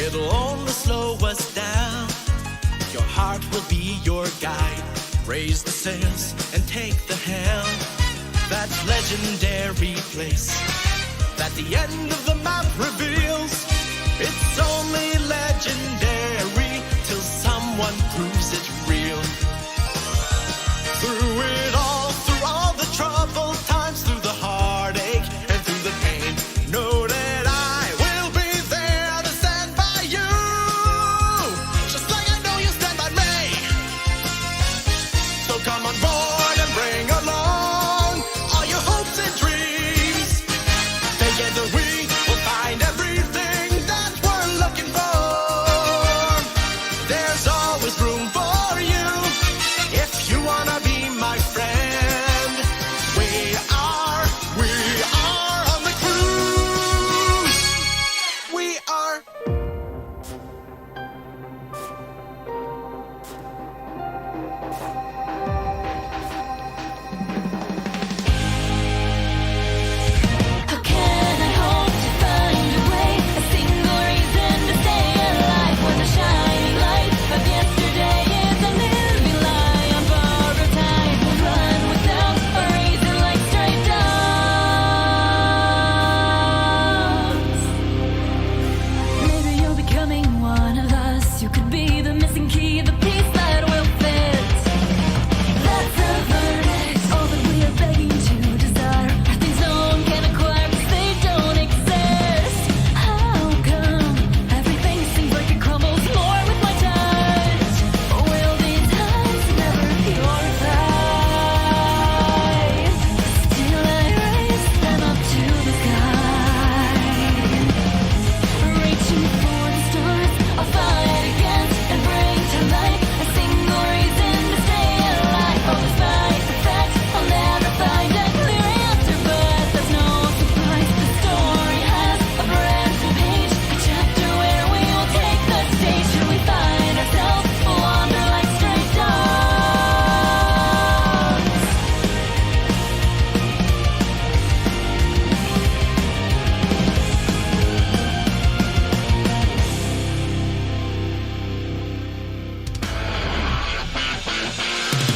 It'll only slow us down. Your heart will be your guide. Raise the sails and take the helm. That legendary place that the end of the map reveals. It's only legendary till someone proves it real. Through it all, through all the troubled times, through the heartache and through the pain, know that I will be there to stand by you, just like I know you stand by me. So come on board and bring along all your hopes and dreams. Together we will find everything that we're looking for. There's always room for you if you wanna be my friend. We are on the cruise. We are. How can I hope to find a way, a single reason to stay alive when the shining light of yesterday is a living lie? On borrowed time, we'll run without a reason like stray dogs. Maybe you're becoming one of us. You could be the missing key, the piece that will fit. That's the verdict. All that we are begging to desire are things no one can acquire because they don't exist. How come everything seems like it crumbles more with my touch? Or will these times never purify? Still I raise them up to the sky. Reaching for the stars, I'll fight against and bring to light a single reason to stay alive. All despite the fact I'll never find a clear answer, but there's no surprise. The story has a brand new page, a chapter where we will take the stage. Till we find ourselves wander like stray dogs.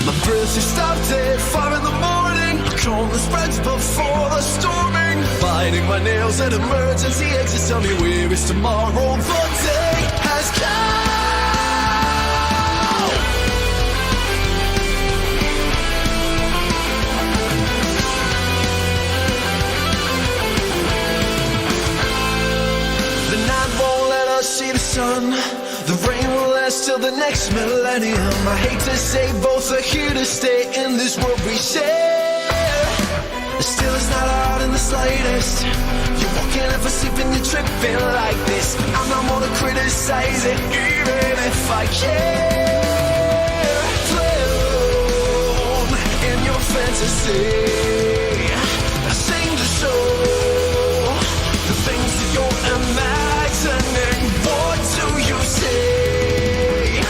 My breath is stopped at 5 in the morning. Calmness spreads before the storming. Biting my nails at emergency exits. Tell me where is tomorrow? The day has come. The night won't let us see the sun. The rain will last till the next millennium. I hate to say both are here to stay in this world we share. Still it's not hard in the slightest. You're walking and for sleeping, you're tripping like this. I'm not gonna criticize it even if I care. Float in your fantasy. I sing to show the things that you're imagining. What do you say?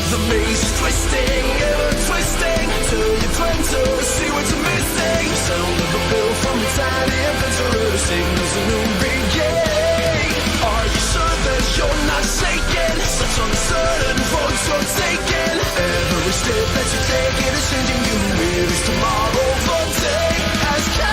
The maze is twisting, ever twisting, till you climb to see what you're missing. Sound of a bell from a tiny adventurer signals a new beginning. Are you sure that you're not shaking? Such uncertain roads you're taking. Every step that you take it is changing you. Where is tomorrow? The day has come.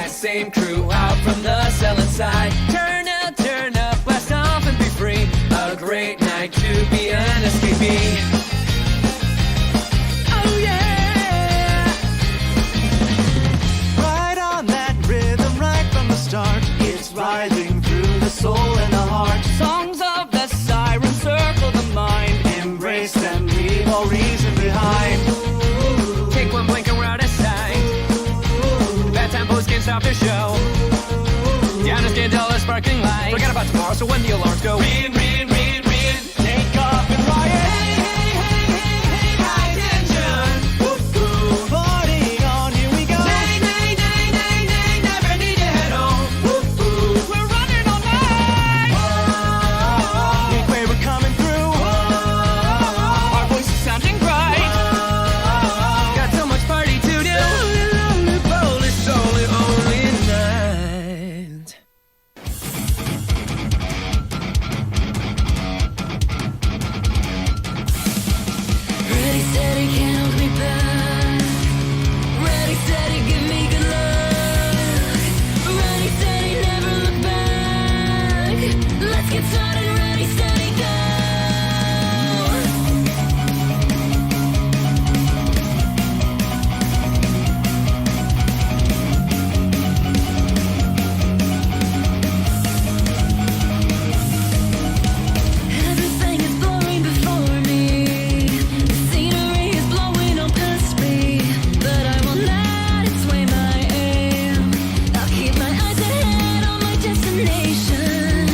Same crew out from the cell inside. Turn up, blast off and be free. A great night to be an escapee. Oh yeah! Right on that rhythm, right from the start. It's rising through the soul and the heart. Songs of the siren circle the mind. Embrace them, leave all reason behind. Take one blink and we're out of sight. Bad time. stop the show. Down a $10 sparkling light. Forget about tomorrow, so when the alarms go, ring, ring, ring, ring, take off and riot. Hey, hey, hey, hey, hey, high tension. Whoop, whoop, party on, here we go. Nay, nay, nay, nay, nay, never need to head home. Whoop, whoop, we're running all night. Whoa, which way we're coming through. Whoa, our voices sounding bright. Whoa, got so much party to do. Lonely, lonely, solely, only night. Ready, steady, can't hold me back. Ready, steady, give me good luck. Ready, steady, never look back. Let's get started. Ready, steady, go. Everything is blowing before me. The scenery is blowing on past me, but I won't let it sway my aim. I'll keep my eyes ahead on my destination.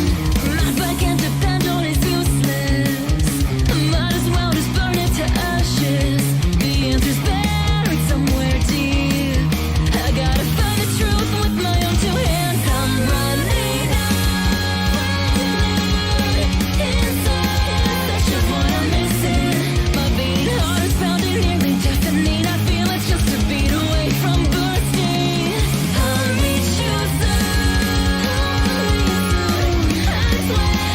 My back and depend on is useless. I might as well just burn it to ashes. The answer's buried somewhere deep. I gotta find the truth with my own two hands. I'm running out inside, search of what I'm missing. My beating heart is pounding, nearly deafening. I feel it's just a beat away from bursting. I'll reach you soon. I swear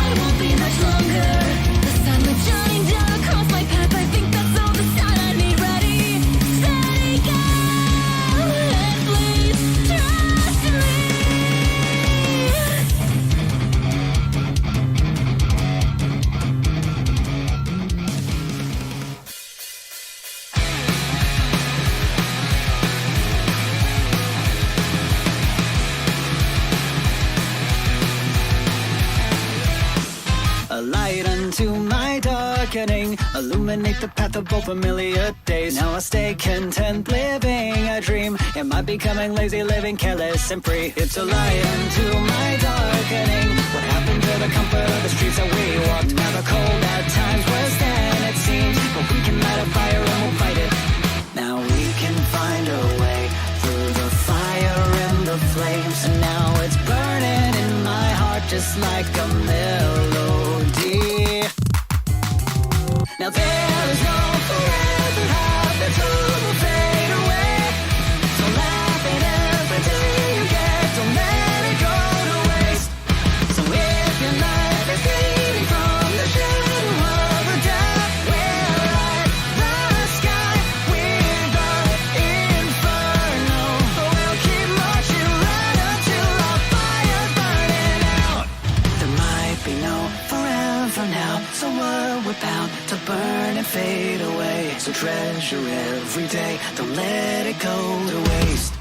it won't be much longer. The sun is shining down across my path. I think that's all the sign I need. Ready, steady, go. And please trust me. A light unto my darkening, illuminate the path of both familiar days. Now I stay content living a dream. Am I becoming lazy, living careless and free? It's a light unto my darkening. What happened to the comfort of the streets that we walked? Now the cold at times worse than it seems, but we can light a fire and we'll fight it. Now we can find a way through the fire and the flames, and now it's burning in my heart just like a melody. Now there is no forever, half the truth will fade away. So laugh at every day you get, don't let it go to waste. So if your life is bleeding from the shadow of a doubt, we'll light the sky with our inferno. We'll keep marching right until our fire's burning out. There might be no forever now, so what we're bound to burn and fade away. So treasure every day, don't let it go to waste.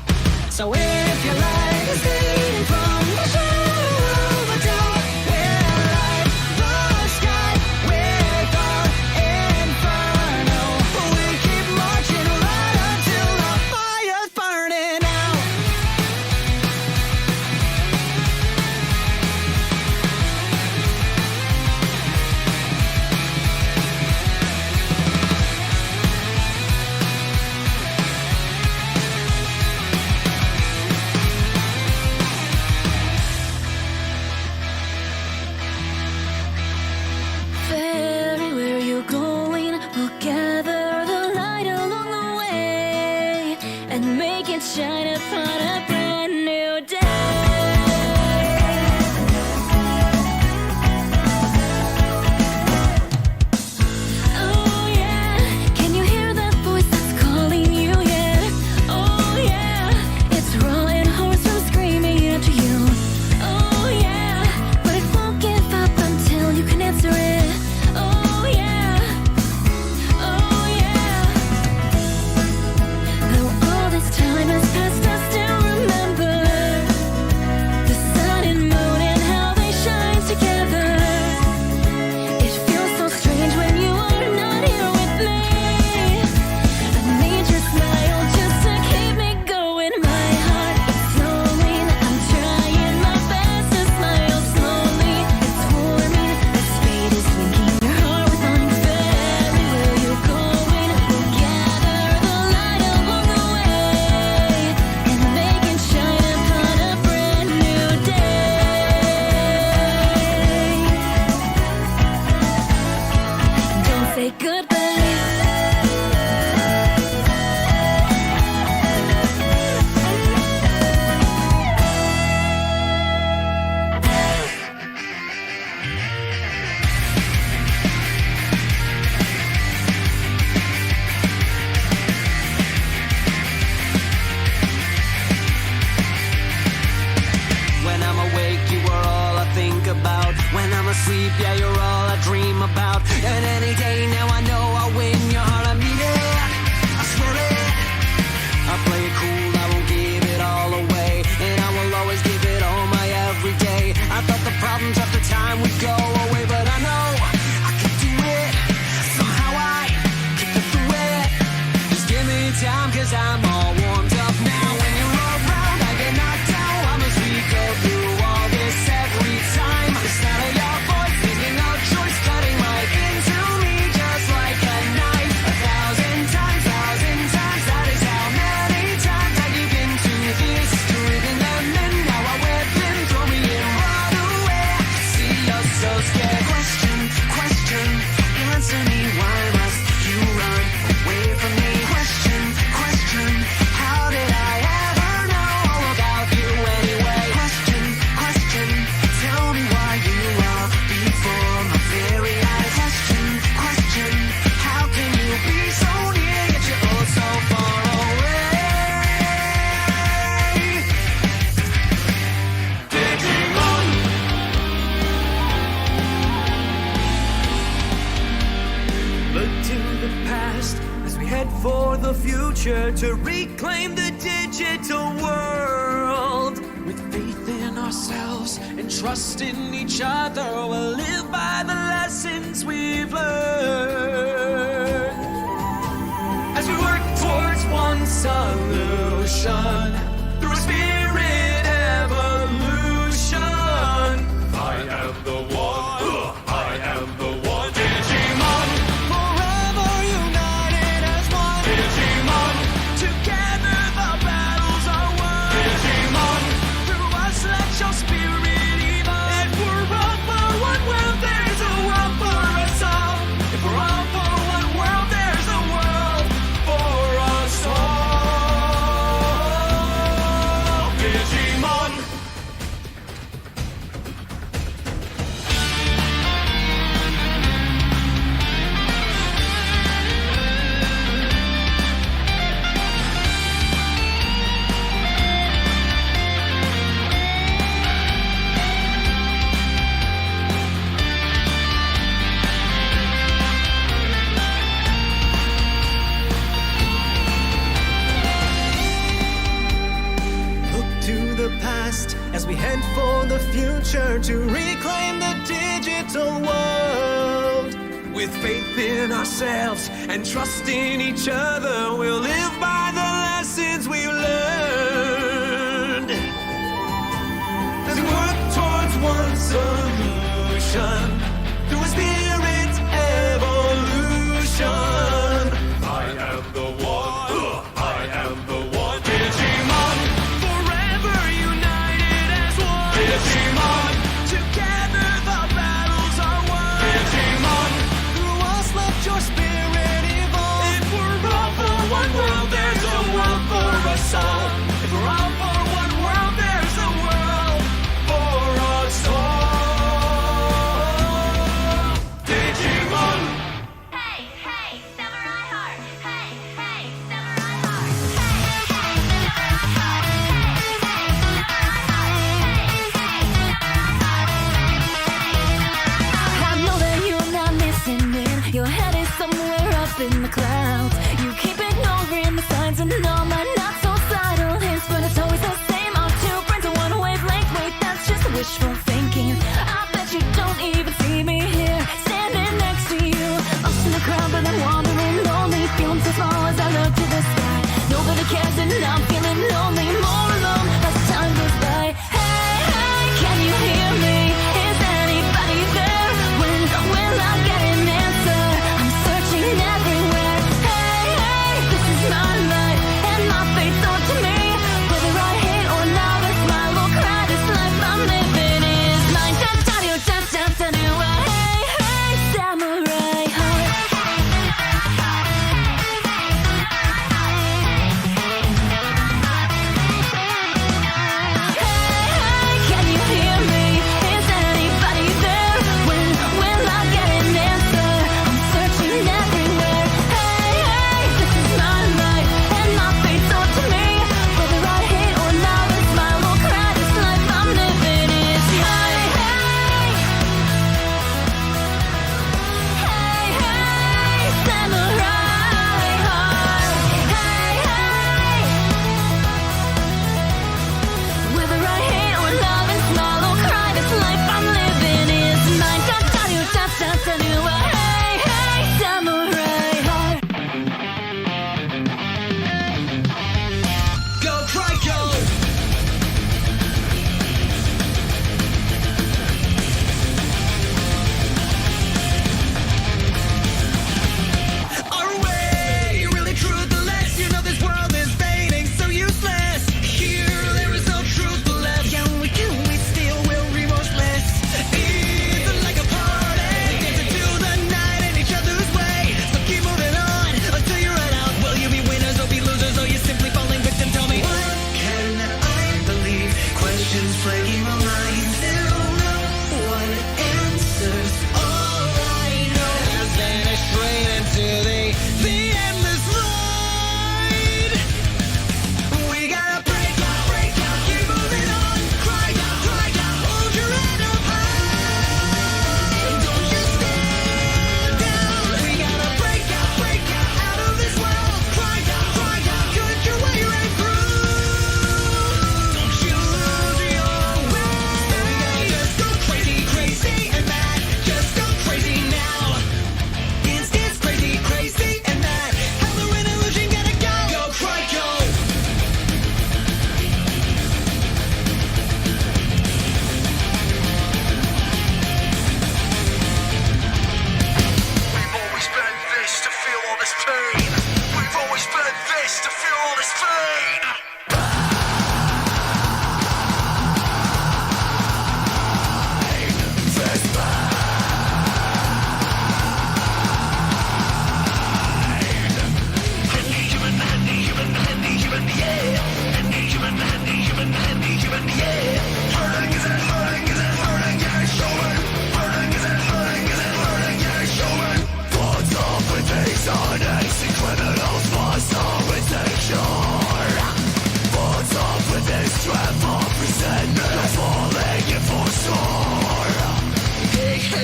So if your life is bleeding from the shadow of a doubt, we'll light the sky with our inferno. We keep marching right until our fire's burning out. Fairy, where you going? We'll gather the light along the way and make it shine upon a brand new day. Oh yeah, can you hear that voice that's calling you? Yeah, oh yeah, it's raw and hoarse from screaming after you. Oh yeah, but it won't give up until you can answer it. Oh yeah, oh yeah. Though all this time has passed, I still remember asleep, yeah, you're all I dream about. And any day now I know I'll win your heart, I mean it, I swear it. I play it cool, I won't give it all away, and I will always give it all my every day. I thought the problems after time would go away, but I know I can do it. Somehow I can get through it. Just give me time, cause I'm all warmed up now. When you're around, I get knocked down. I must go through all this every time. The sound of your voice gives me no choice, cutting right into me just like a knife. 1,000 times, that is how many times I give into this. Breathing them in, now I wear them, throw me in, run away. I can see you're so scared. Question, answer me, why must you run away from me? Question, how did I ever know all about you anyway? Question, tell me why you are before my very eyes. Question, how can you be so near yet you're oh so far away? Digimon! Look to the past as we head for the future to reclaim the digital world. With faith in ourselves and trust in each other, we'll live by the lessons we've learned. As we work towards one solution through a spirit evolution. I am the one. I am the one. Digimon. Forever united as one. Digimon. Together the battles are won. Digimon. Through us let your spirit evolve. If we're all for one world, there's a world for us all. If we're all for one world, there's a world for us all. Digimon. Look to the past as we head for the future to reclaim the digital world. With faith in ourselves and trust in each other, we'll live by the lessons we've learned. As we work towards one solution through a spirit evolution. I am the one. I am the one. Digimon. Forever united as one. Digimon. Together the battles are won. Digimon. Through us let your spirit evolve. If we're all for one world, there's a world for us all. If we're all for one world, there's a world for us all.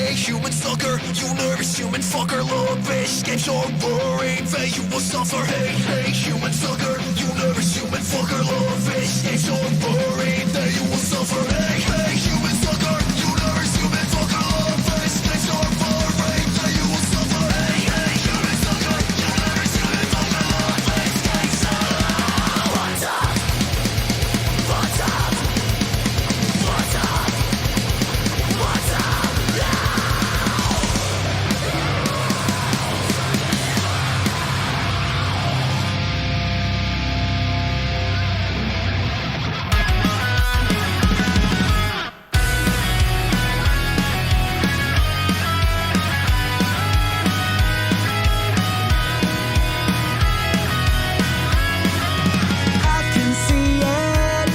hey, human sucker, you nervous human fucker, little bitch, escape your roaring fate, you will suffer. Hey, hey, human sucker, you nervous human fucker, little bitch, escape your roaring fate, you will suffer. Hey, hey, human sucker, you nervous human fucker, little bitch, escape your roaring fate, you will suffer. Hey, hey, human sucker, you nervous human fucker, little bitch, escape your What's up? What's up? What's up? What's up? I can see it.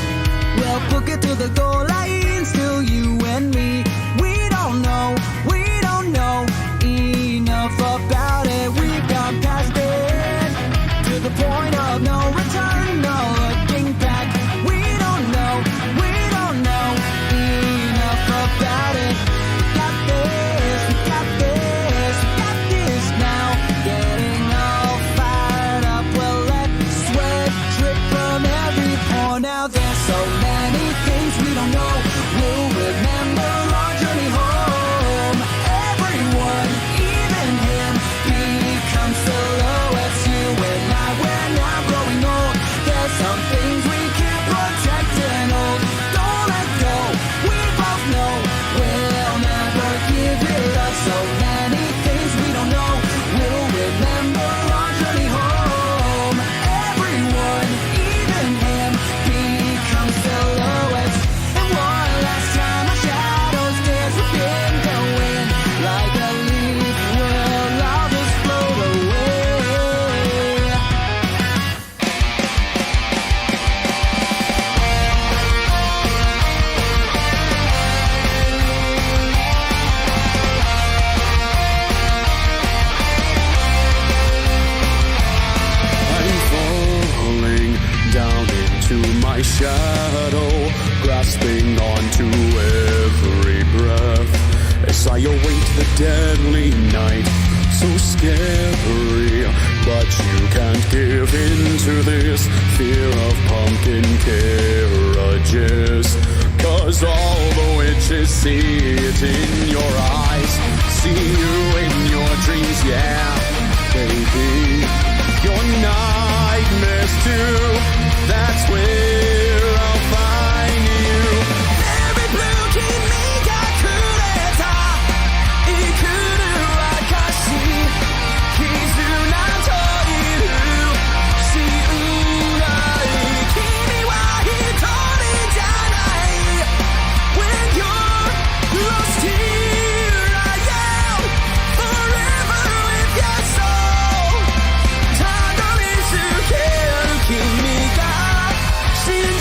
We'll book it through the goal line. Still you and me. We don't know enough about it. We've gone past it to the point of no return, no looking back. We don't know enough about it. Got this, we got this, we got this now. Getting all fired up, we'll let sweat drip from every pore. Now there's so many things we don't know. We'll remember our journey home. Everyone, even him, becomes silhouettes. You and I, we're now growing old. There's some things we can't protect and hold. Don't let go, we both know we'll never give it up. So many things we don't know. We'll remember our journey home. Everyone, even him, becomes silhouettes. And one last time our shadows dance within the wind. Like a leaf, we'll all just float away. I'm falling down into my shadow, grasping onto every breath as I await the deadly night. So scary, but you can't give in to this fear of pumpkin carriages. 'Cause all the witches see it in your eyes, see you in your dreams, yeah, baby. Your nightmares too, that's where I'll find you. Every blue kimi ga kureta ikuru wakashi kizuna toriru shiurai kimi wa hitori janai. When you're lost here, I am forever with your soul. たどり着ける君が知る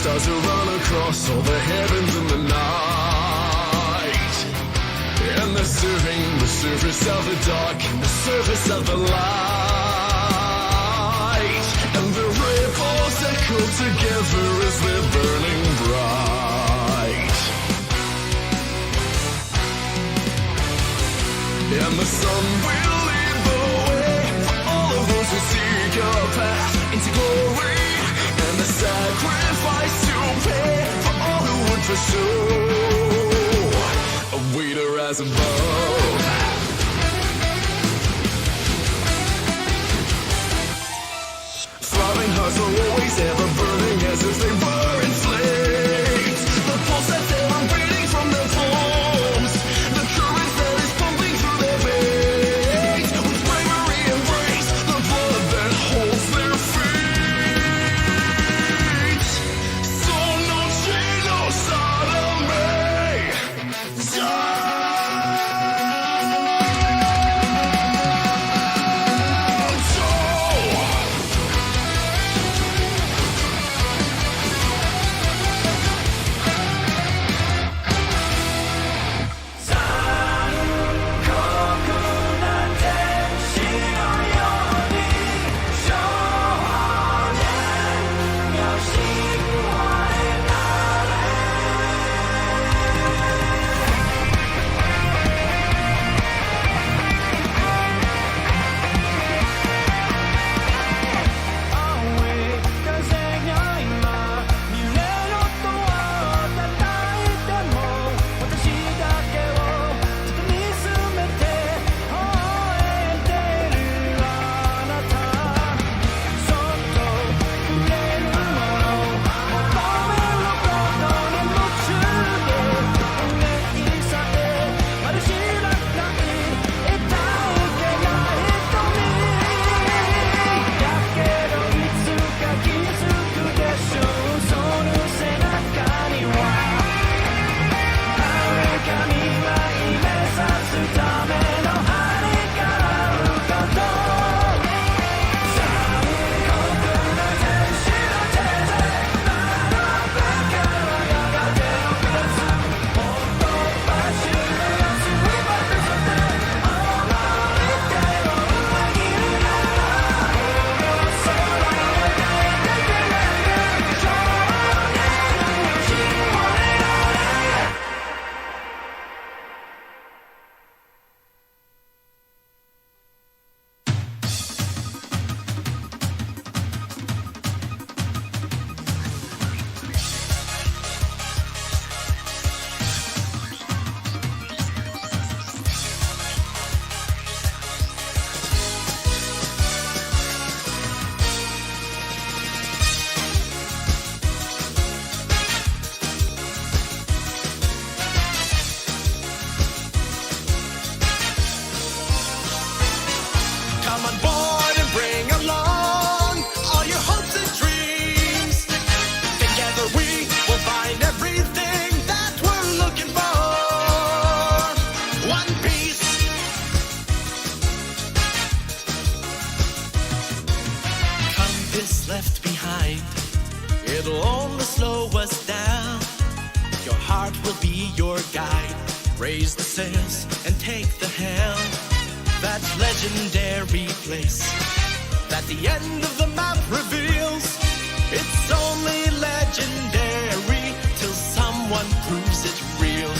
stars are run across all the heavens in the night. And they're serving the surface of the dark and the surface of the light. And the ripples echo together as they're burning bright. And the sun will lead the way for all of those who seek a path into glory. And the sacrifice to pay for all who would pursue a way to rise above. Throbbing hearts are always ever burning as if they were in flames. The pulse that they are beating from their palms. The current that is pumping through their veins. With bravery and grace, the blood that holds their feet. So no chain, no sodomy. Come on board and bring along all your hopes and dreams. Together we will find everything that we're looking for. One piece. Compass left behind, it'll only slow us down. Your heart will be your guide. Raise the sails and take the helm. That legendary place that the end of the map reveals. It's only legendary till someone proves it real.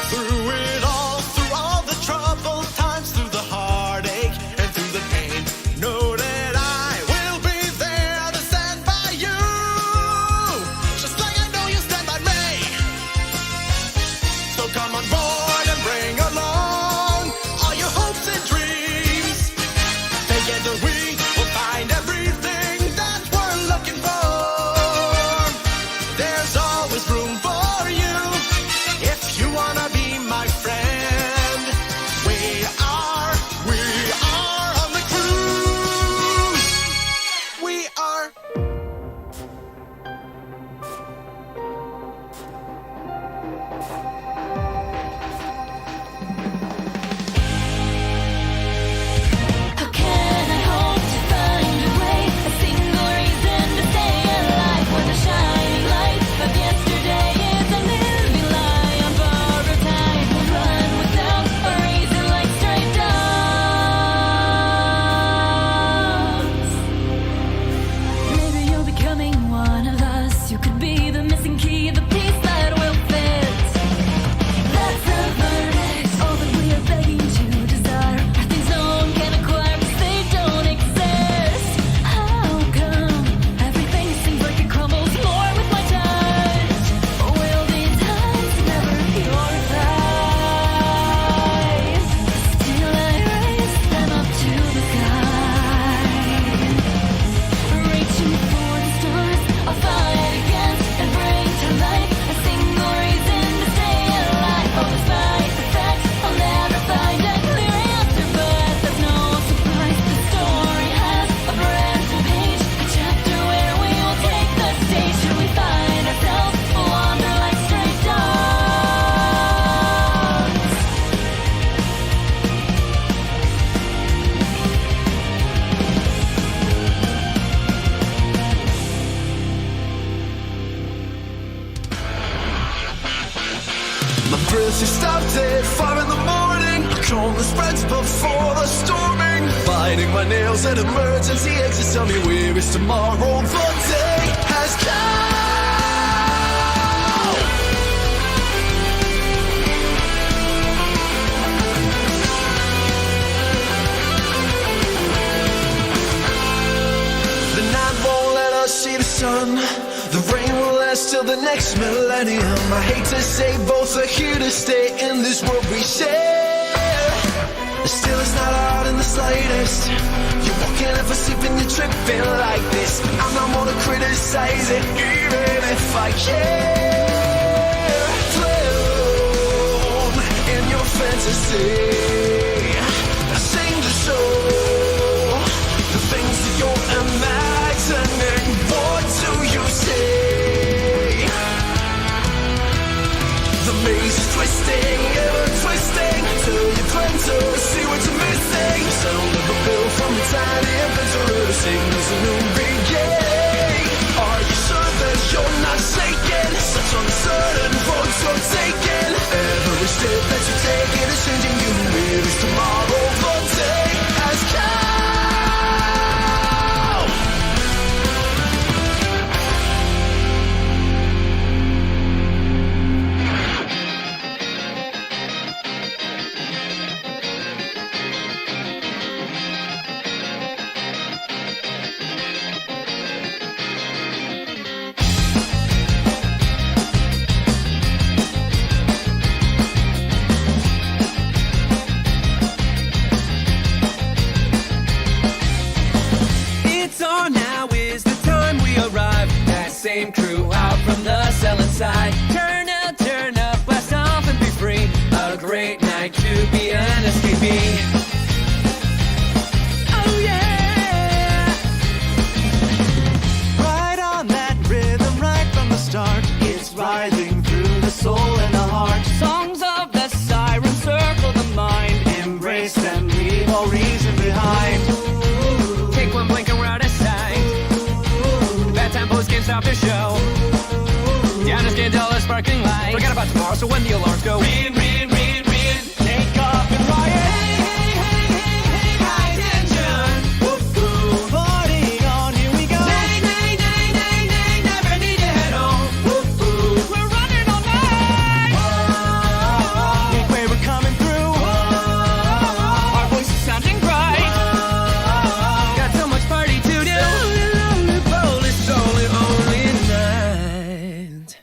Through it all, through all the troubled times, through the heartache and through the pain, know that I will be there to stand by you, just like I know you stand by me. So come on board and bring along all your hopes and dreams. Together we will find everything that we're looking for. There's always room for you if you wanna be my friend. day, 5 in the morning. Calm the spreads before the storming. Biting my nails at emergency exits. Tell me where is tomorrow? The day has come. The night won't let us see the sun. The rain will last till the next millennium. I hate to say both are here to stay in this world we share. Still it's not hard in the slightest. You walking if I sleep and you're tripping like this. I'm not gonna criticize it even if I care. Float in your fantasy. I sing the show. The things that you're imagining. What do you say? The maze is twisting, ever twisting, till you cling to see what you're missing. Sound of a bill from a tiny inventory signals a new beginning. Are you sure that you're not shaking? Such uncertain roads you're taking. Every step that you take it is changing you. Where is tomorrow? The day has come. Same crew out from the cell inside. Turn up, blast off and be free. A great night to be an escapee. Oh yeah! Right on that rhythm, right from the start. It's rising through the soul and the heart. Songs of the siren circle the mind. Embrace them, leave all reason behind. Take one blink and we're out of sight. Bad tempos can't stop the show. Down a $10 sparkling light. Forget about tomorrow, so when the alarms go ring, ring, ring, ring, take off and riot. Hey, hey, hey, hey, high tension. Woo-hoo, party on, here we go. Nay, nay, nay, nay, nay, never need to head home. Woo-hoo, we're running all night. Look where we're coming through. Our voices sounding bright. Got so much party to do. Lonely, lonely, lonely, only night.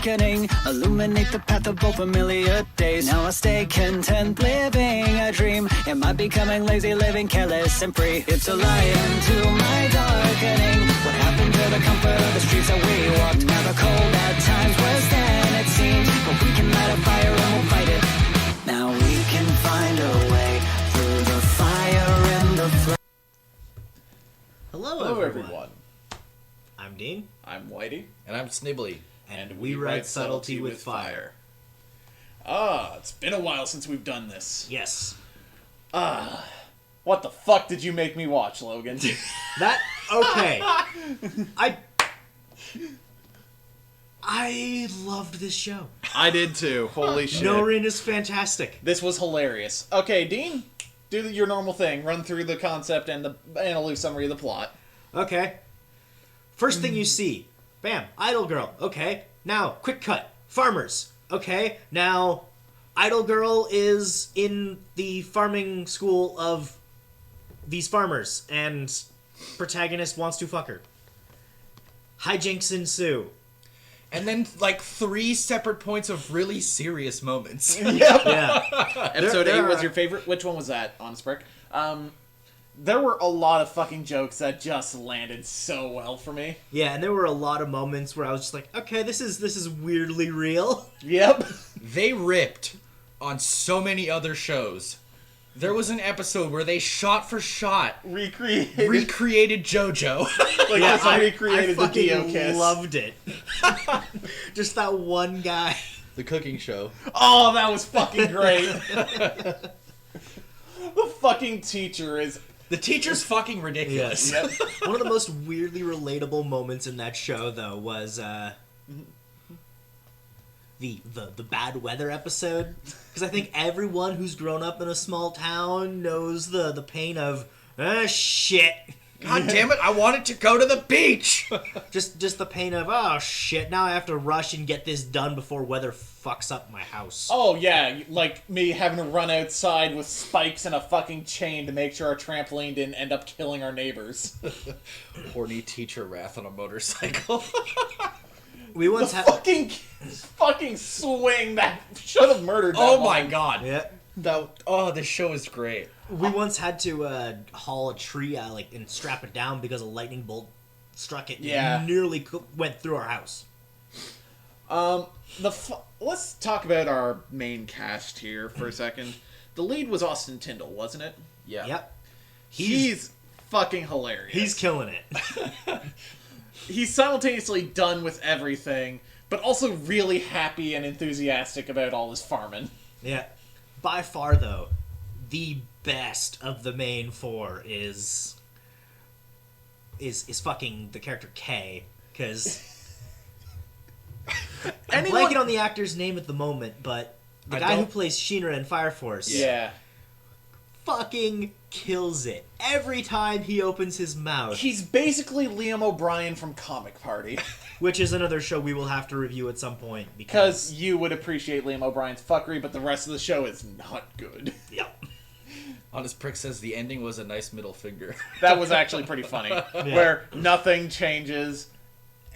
darkening, illuminate the path of both familiar days. Now I stay content, living a dream. Am I becoming lazy, living careless and free? It's a lie into my darkening. What happened to the comfort of the streets that we walked? Now the cold at times worse than it seems, but we can light a fire and we'll fight it. Now we can find a way through the fire and the flame. Hello, everyone. I'm Dean. I'm Whitey. And I'm Snibbly. And we write Subtlety with Fire. It's been a while since we've done this. Yes. What the fuck did you make me watch, Logan? Okay. I loved this show. I did too. Holy shit. Norrin is fantastic. This was hilarious. Okay, Dean, do your normal thing. Run through the concept and a loose summary of the plot. Okay. First thing you see, bam, Idol Girl. Okay. Now, quick cut. Farmers. Okay. Now, Idol Girl is in the farming school of these farmers, and protagonist wants to fuck her. Hijinks ensue. And then, like, 3 separate points of really serious moments. Yeah. Episode There 8 was are- your favorite? Which one was that, Honest Brick? There were a lot of fucking jokes that just landed so well for me. Yeah, and there were a lot of moments where I was just like, okay, this is weirdly real. Yep. They ripped on so many other shows. There was an episode where they shot for shot recreated JoJo. Like, Yeah, just recreated I the Dio fucking kiss. loved it. Just that one guy. The cooking show. Oh, that was fucking great. The fucking teacher is... The teacher's fucking ridiculous. Yep. One of the most weirdly relatable moments in that show, though, was the bad weather episode. Because I think everyone who's grown up in a small town knows the pain of, shit. God damn it, I wanted to go to the beach! Just the pain of, oh shit, now I have to rush and get this done before weather fucks up my house. Oh, yeah, like me having to run outside with spikes and a fucking chain to make sure our trampoline didn't end up killing our neighbors. Horny teacher wrath on a motorcycle. We once had... fucking swing that should have murdered that Oh woman. my god. Yeah. This show is great. We once had to haul a tree and strap it down because a lightning bolt struck it. Yeah. And nearly went through our house. Let's talk about our main cast here for a second. The lead was Austin Tyndall, wasn't it? Yeah. Yep. He's fucking hilarious. He's killing it. He's simultaneously done with everything, but also really happy and enthusiastic about all his farming. Yeah. By far, though, the best of the main 4 is fucking the character K, because I'm blanking on the actor's name at the moment, but the guy who plays Shinra in Fire Force Yeah. fucking kills it every time he opens his mouth. He's basically Liam O'Brien from Comic Party. Which is another show we will have to review at some point. Because you would appreciate Liam O'Brien's fuckery, but the rest of the show is not good. Yep. Honest Prick says the ending was a nice middle finger. That was actually pretty funny. Where nothing changes.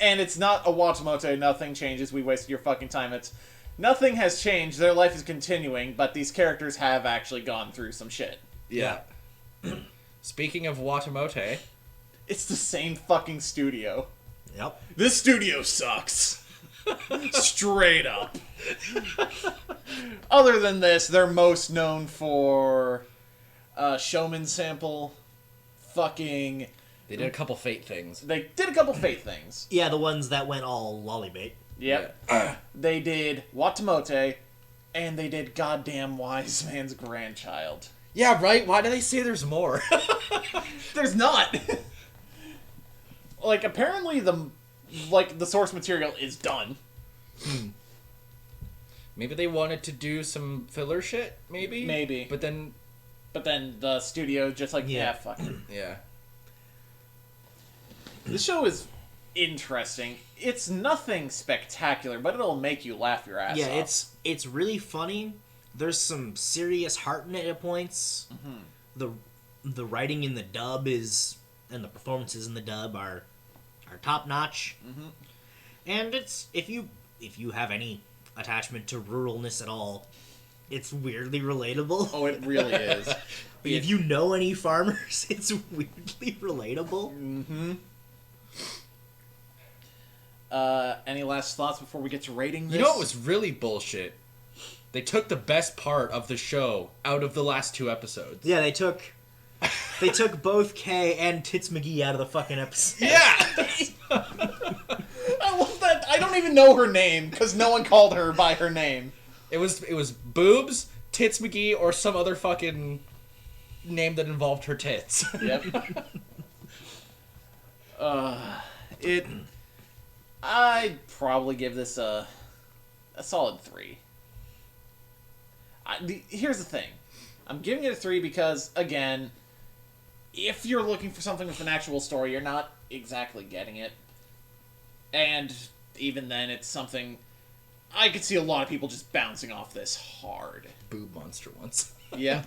And it's not a Watamote, nothing changes, we wasted your fucking time. It's nothing has changed, their life is continuing, but these characters have actually gone through some shit. Yeah. Speaking of Watamote, It's the same fucking studio. Yep. This studio sucks. Straight up. Other than this, they're most known for Showman Sample, fucking... they did a couple Fate things. They did a couple Fate things. Yeah, the ones that went all lollybait. Yep. They did Watamote, and they did Goddamn Wise Man's Grandchild. Yeah, right? Why do they say there's more? There's not! Like, apparently the source material is done. Maybe they wanted to do some filler shit, maybe? Maybe. But then, the studio just like, Yeah. fuck it. yeah. The show is interesting. It's nothing spectacular, but it'll make you laugh your ass Yeah, off. it's really funny. There's some serious heart in it at points. Mm-hmm. The writing in the dub and the performances in the dub are top notch. Mm-hmm. And it's if you if you have any attachment to ruralness at all, it's weirdly relatable. Oh, it really is. If you know any farmers, it's weirdly relatable. Mm-hmm. Any last thoughts before we get to rating this? You know what was really bullshit? They took the best part of the show out of the last 2 episodes. Yeah, they took both Kay and Tits McGee out of the fucking episode. Yeah! I love that. I don't even know her name because no one called her by her name. It was Boobs, Tits McGee, or some other fucking name that involved her tits. Yep. I'd probably give this a solid 3. Here's the thing. I'm giving it a 3 because, again, if you're looking for something with an actual story, you're not exactly getting it. And even then, it's something... I could see a lot of people just bouncing off this hard. Boob monster once. Yeah.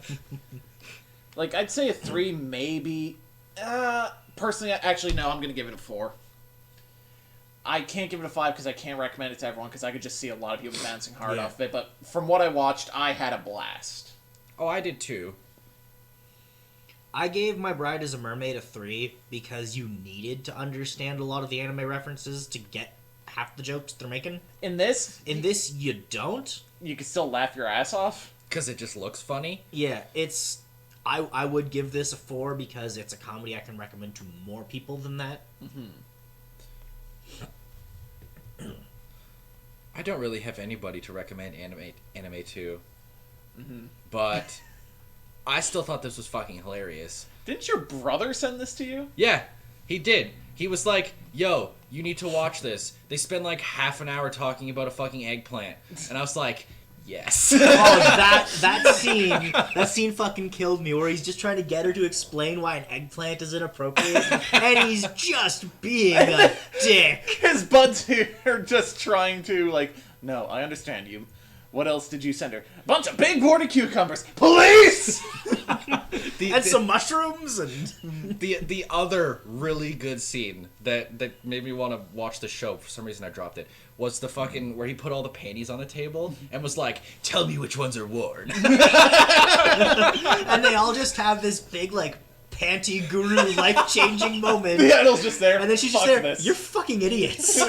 Like, I'd say a 3, maybe. Personally, actually, no, I'm going to give it a 4. I can't give it a 5 because I can't recommend it to everyone because I could just see a lot of people bouncing hard off of it. But from what I watched, I had a blast. Oh, I did too. I gave My Bride is a Mermaid a 3 because you needed to understand a lot of the anime references to get half the jokes they're making. In this, you don't. you can still laugh your ass off. Because it just looks funny. Yeah, it's... I would give this a 4 because it's a comedy I can recommend to more people than that. Mm-hmm. I don't really have anybody to recommend anime to. Mm-hmm. But I still thought this was fucking hilarious. Didn't your brother send this to you? Yeah, he did. He was like, yo, you need to watch this. They spend like half an hour talking about a fucking eggplant. And I was like, yes. Oh, that scene fucking killed me, where he's just trying to get her to explain why an eggplant is inappropriate, and he's just being a dick. His buds here are just trying to, like, no, I understand you. What else did you send her? Bunch of big border cucumbers. Police! And some mushrooms and... The other really good scene that made me want to watch the show, for some reason I dropped it, was the fucking, where he put all the panties on the table and was like, tell me which ones are worn. And they all just have this big, like, panty guru life-changing moment. The idol's just there. And then she's just Fuck there, this. you're fucking idiots.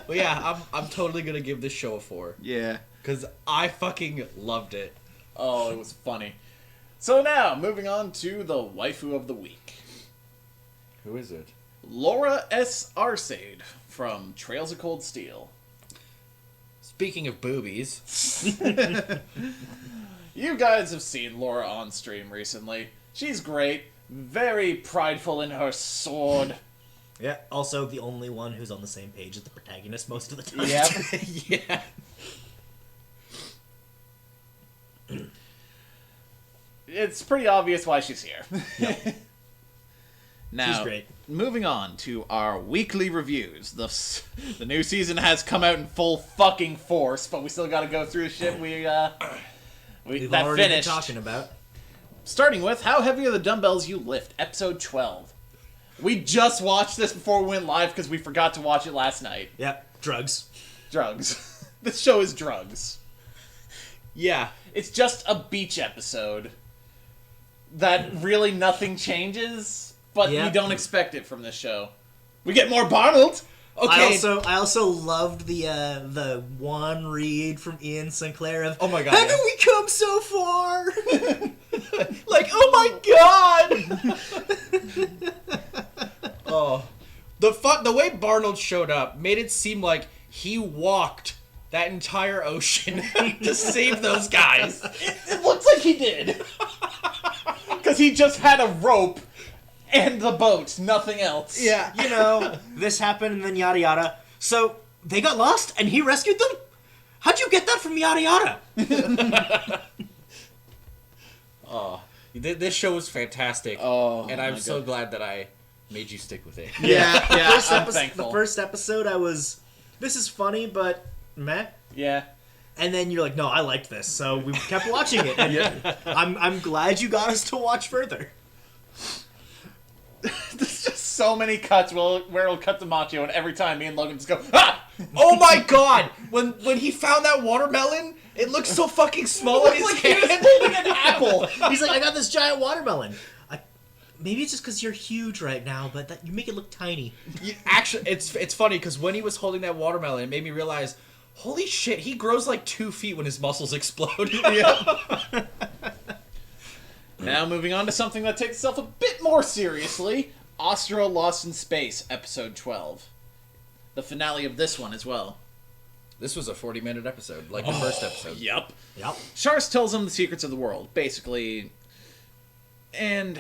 But yeah, I'm totally gonna give this show a 4. Yeah. Because I fucking loved it. Oh, it was funny. So now, moving on to the waifu of the week. Who is it? Laura S. Arcade from Trails of Cold Steel. Speaking of boobies, You guys have seen Laura on stream recently. She's great. Very prideful in her sword. Yeah, also the only one who's on the same page as the protagonist most of the time. Yep. yeah. It's pretty obvious why she's here. Now, She's great. moving on to our weekly reviews. The new season has come out in full fucking force, but we still got to go through the shit We've that already finished. been talking about. Starting with How Heavy Are the Dumbbells You Lift, episode 12. We just watched this before we went live because we forgot to watch it last night. Yep, drugs. Drugs. This show is drugs. Yeah. It's just a beach episode that really nothing changes, but Yep. you don't expect it from this show. We get more Barnold. Okay. I also loved the one read from Ian Sinclair of, Oh my God, haven't yeah. we come so far? Like, oh my god! Oh, the way Barnold showed up made it seem like he walked that entire ocean to save those guys. It looks like he did. Because he just had a rope and the boat, nothing else. Yeah. You know, this happened and then yada yada. So, they got lost and he rescued them? How'd you get that from yada yada? Oh, this show was fantastic. Oh, and I'm my so God. glad that I made you stick with it. Yeah, yeah, I'm The thankful. first episode I was, this is funny, but meh. Yeah. And then you're like, no, I liked this, so we kept watching it. And I'm glad you got us to watch further. There's just so many cuts where it'll cut to Macho, and every time me and Logan just go, ah! Oh my god! When he found that watermelon, it looked so fucking small in his Like he was hand. holding an apple. He's like, I got this giant watermelon. Maybe it's just because you're huge right now, but that you make it look tiny. Actually, it's funny because when he was holding that watermelon, it made me realize, holy shit, he grows like 2 feet when his muscles explode. Now moving on to something that takes itself a bit more seriously. Astra Lost in Space, Episode 12. The finale of this one as well. This was a 40-minute episode, like the first episode. Yep. Yep. Shars tells him the secrets of the world, basically. And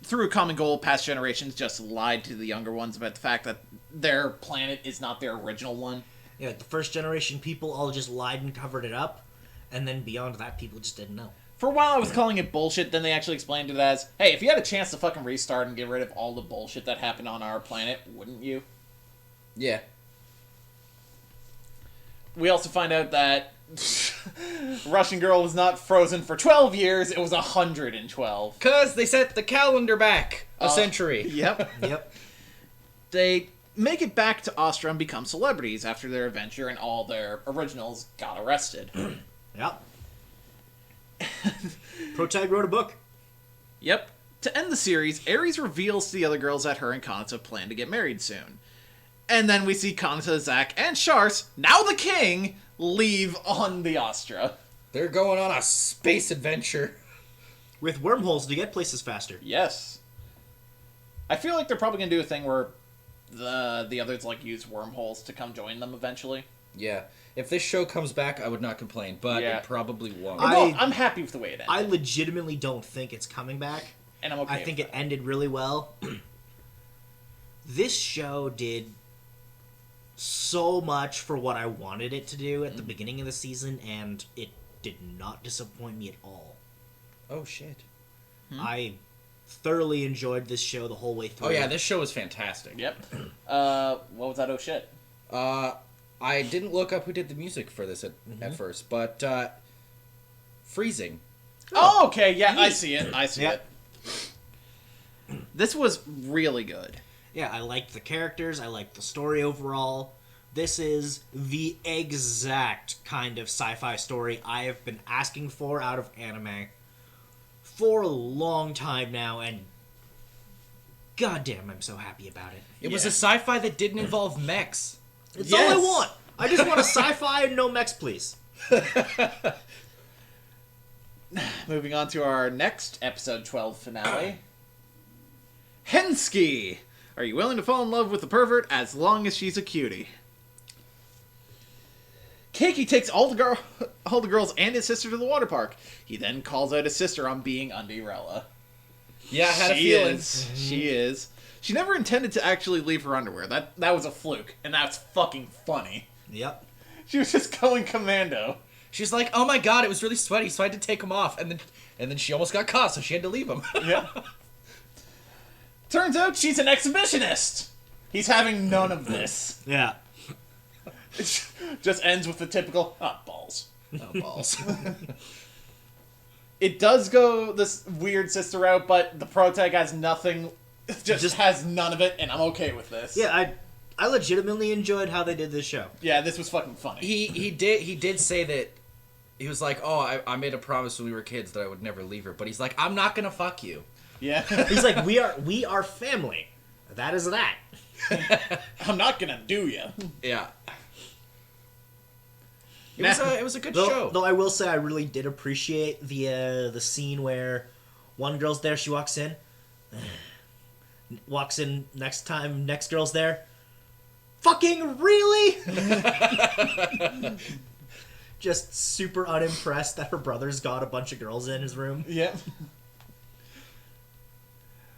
through a common goal, past generations just lied to the younger ones about the fact that their planet is not their original one. Yeah, the first generation people all just lied and covered it up, and then beyond that, people just didn't know. For a while, I was calling it bullshit, then they actually explained it as, hey, if you had a chance to fucking restart and get rid of all the bullshit that happened on our planet, wouldn't you? Yeah. We also find out that Russian girl was not frozen for 12 years, it was 112. Because they set the calendar back a century. Yep. Yep. They make it back to Astra and become celebrities after their adventure, and all their originals got arrested. Yep. Protag wrote a book. Yep. To end the series, Ares reveals to the other girls that her and Kanata plan to get married soon. And then we see Kanata, Zack, and Shars, now the king, leave on the Astra. They're going on a space adventure. With wormholes to get places faster. Yes. I feel like they're probably going to do a thing where the others like use wormholes to come join them eventually. Yeah. If this show comes back, I would not complain, but Yeah. it probably won't. I'm happy with the way it ended. I legitimately don't think it's coming back. And I'm okay I think with it ended really well. This show did so much for what I wanted it to do at the beginning of the season, and it did not disappoint me at all. Oh, shit. I thoroughly enjoyed this show the whole way through. Oh, yeah, this show is fantastic. Yep. What was that? Oh, shit. I didn't look up who did the music for this at first, but Freezing. Oh, okay. Yeah, I Neat. see it. I see Yeah. it. This was really good. Yeah, I liked the characters, I liked the story overall. This is the exact kind of sci-fi story I have been asking for out of anime for a long time now, and goddamn, I'm so happy about it. It was Yeah. a sci-fi that didn't involve mechs. It's Yes. all I want. I just want a sci-fi and no mechs, please. Moving on to our next episode 12 finale. Hensky! Are you willing to fall in love with the pervert as long as she's a cutie? Keiki takes all the girls and his sister to the water park. He then calls out his sister on being Underella. Yeah, I had a She feeling. is. She is. She never intended to actually leave her underwear. That was a fluke, and that's fucking funny. Yep. She was just going commando. She's like, oh my god, it was really sweaty, so I had to take them off. And then she almost got caught, so she had to leave them. Yeah. Turns out she's an exhibitionist. He's having none of this. Yeah. It just ends with the typical, balls. Oh, balls. It does go this weird sister route, but the protag has nothing, just has none of it, and I'm okay with this. Yeah, I legitimately enjoyed how they did this show. Yeah, this was fucking funny. he did say that he was like, oh, I made a promise when we were kids that I would never leave her, but he's like, I'm not gonna fuck you. Yeah. He's like, we are family. That is that. I'm not gonna do ya. Yeah. It was a good show. Though I will say I really did appreciate the scene where one girl's there, she walks in, next girl's there. Fucking really? Just super unimpressed that her brother's got a bunch of girls in his room. Yep.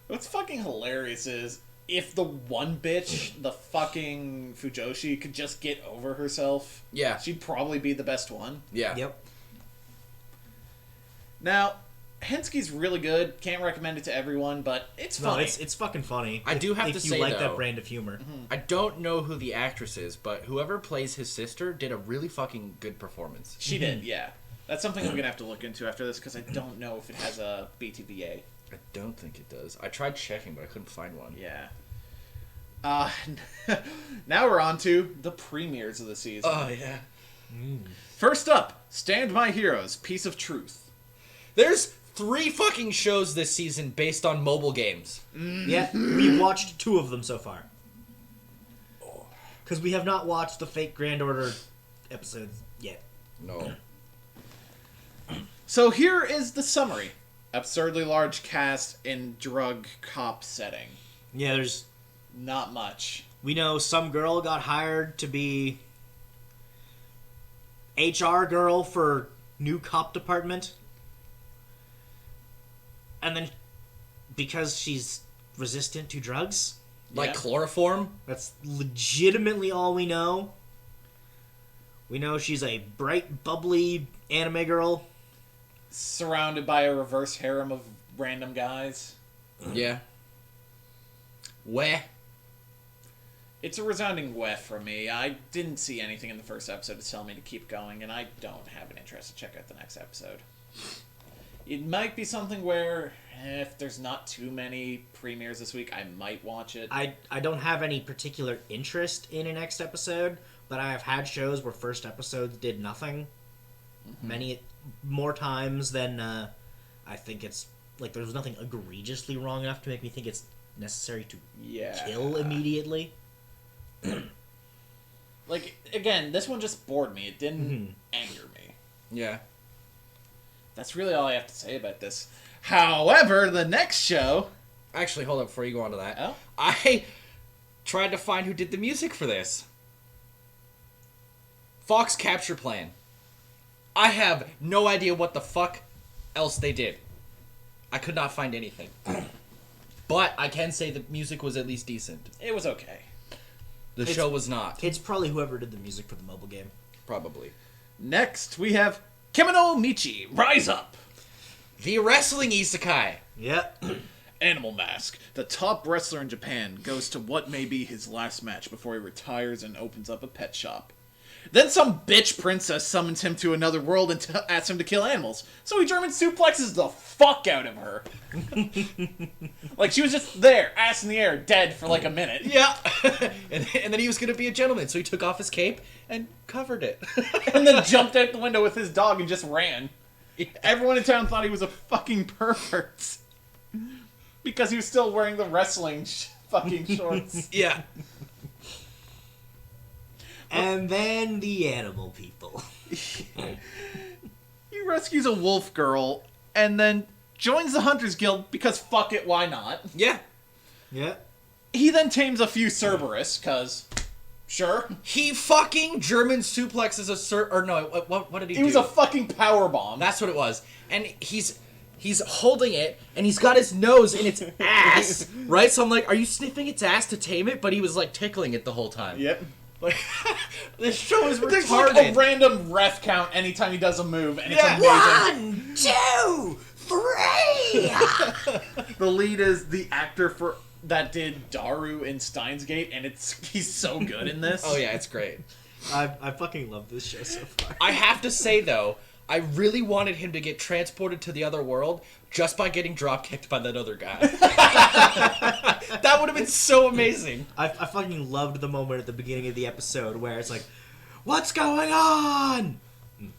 What's fucking hilarious is if the one bitch, the fucking Fujoshi, could just get over herself, Yeah. she'd probably be the best one. Yeah. Yep. Now, Hensky's really good. Can't recommend it to everyone, but it's No, funny. it's fucking funny. I do have to if say, you like though, that brand of humor. I don't know who the actress is, but whoever plays his sister did a really fucking good performance. She did, yeah. That's something I'm gonna have to look into after this because I don't know if it has a BTBA. I don't think it does. I tried checking, but I couldn't find one. Yeah. Uh, now we're on to the premieres of the season. Oh, yeah. First up, Stand My Heroes, Piece of Truth. There's 3 fucking shows this season based on mobile games. Yeah, we've watched 2 of them so far. Because we have not watched the Fate Grand Order episodes yet. No. So here is the summary. Absurdly large cast in drug cop setting. Yeah, there's... Not much. We know some girl got hired to be HR girl for new cop department. And then because she's resistant to drugs, Like Yeah. chloroform? that's legitimately all we know. We know she's a bright, bubbly anime girl. Surrounded by a reverse harem of random guys. Yeah. Weh. It's a resounding weh for me. I didn't see anything in the first episode to tell me to keep going, and I don't have an interest to check out the next episode. It might be something where, if there's not too many premieres this week, I might watch it. I don't have any particular interest in a next episode, but I have had shows where first episodes did nothing. Many more times than I think it's like there's nothing egregiously wrong enough to make me think it's necessary to Yeah. kill immediately. Like, again, this one just bored me. It didn't anger me. Yeah. That's really all I have to say about this. However, the next show... Actually, hold up before you go on to that. Oh? I tried to find who did the music for this. Fox Capture Plan. I have no idea what the fuck else they did. I could not find anything. But I can say the music was at least decent. It was okay. The show was not. It's probably whoever did the music for the mobile game. Probably. Next, we have Kimono Michi, Rise Up! The wrestling isekai. Yep. Animal Mask. The top wrestler in Japan goes to what may be his last match before he retires and opens up a pet shop. Then some bitch princess summons him to another world and asks him to kill animals. So he German suplexes the fuck out of her. Like, she was just there, ass in the air, dead for like a minute. Yeah. and then he was going to be a gentleman, so he took off his cape and covered it. And then jumped out the window with his dog and just ran. Everyone in town thought he was a fucking pervert. Because he was still wearing the wrestling fucking shorts. Yeah. And then the animal people. He rescues a wolf girl and then joins the Hunters Guild because fuck it, why not? Yeah. Yeah. He then tames a few Cerberus, because sure. He fucking German suplexes or no, what did he do? He was a fucking powerbomb. That's what it was. And he's holding it, and he's got his nose in its ass, right? So I'm like, are you sniffing its ass to tame it? But he was like tickling it the whole time. Yep. Like, this show is retarded. There's like a random ref count anytime he does a move, and it's Yeah. amazing. 1, 2, 3. The lead is the actor that did Daru in Steins Gate, and he's so good in this. Oh yeah, it's great. I fucking love this show so far. I have to say though, I really wanted him to get transported to the other world just by getting drop kicked by that other guy. That would have been so amazing. I fucking loved the moment at the beginning of the episode where it's like, what's going on?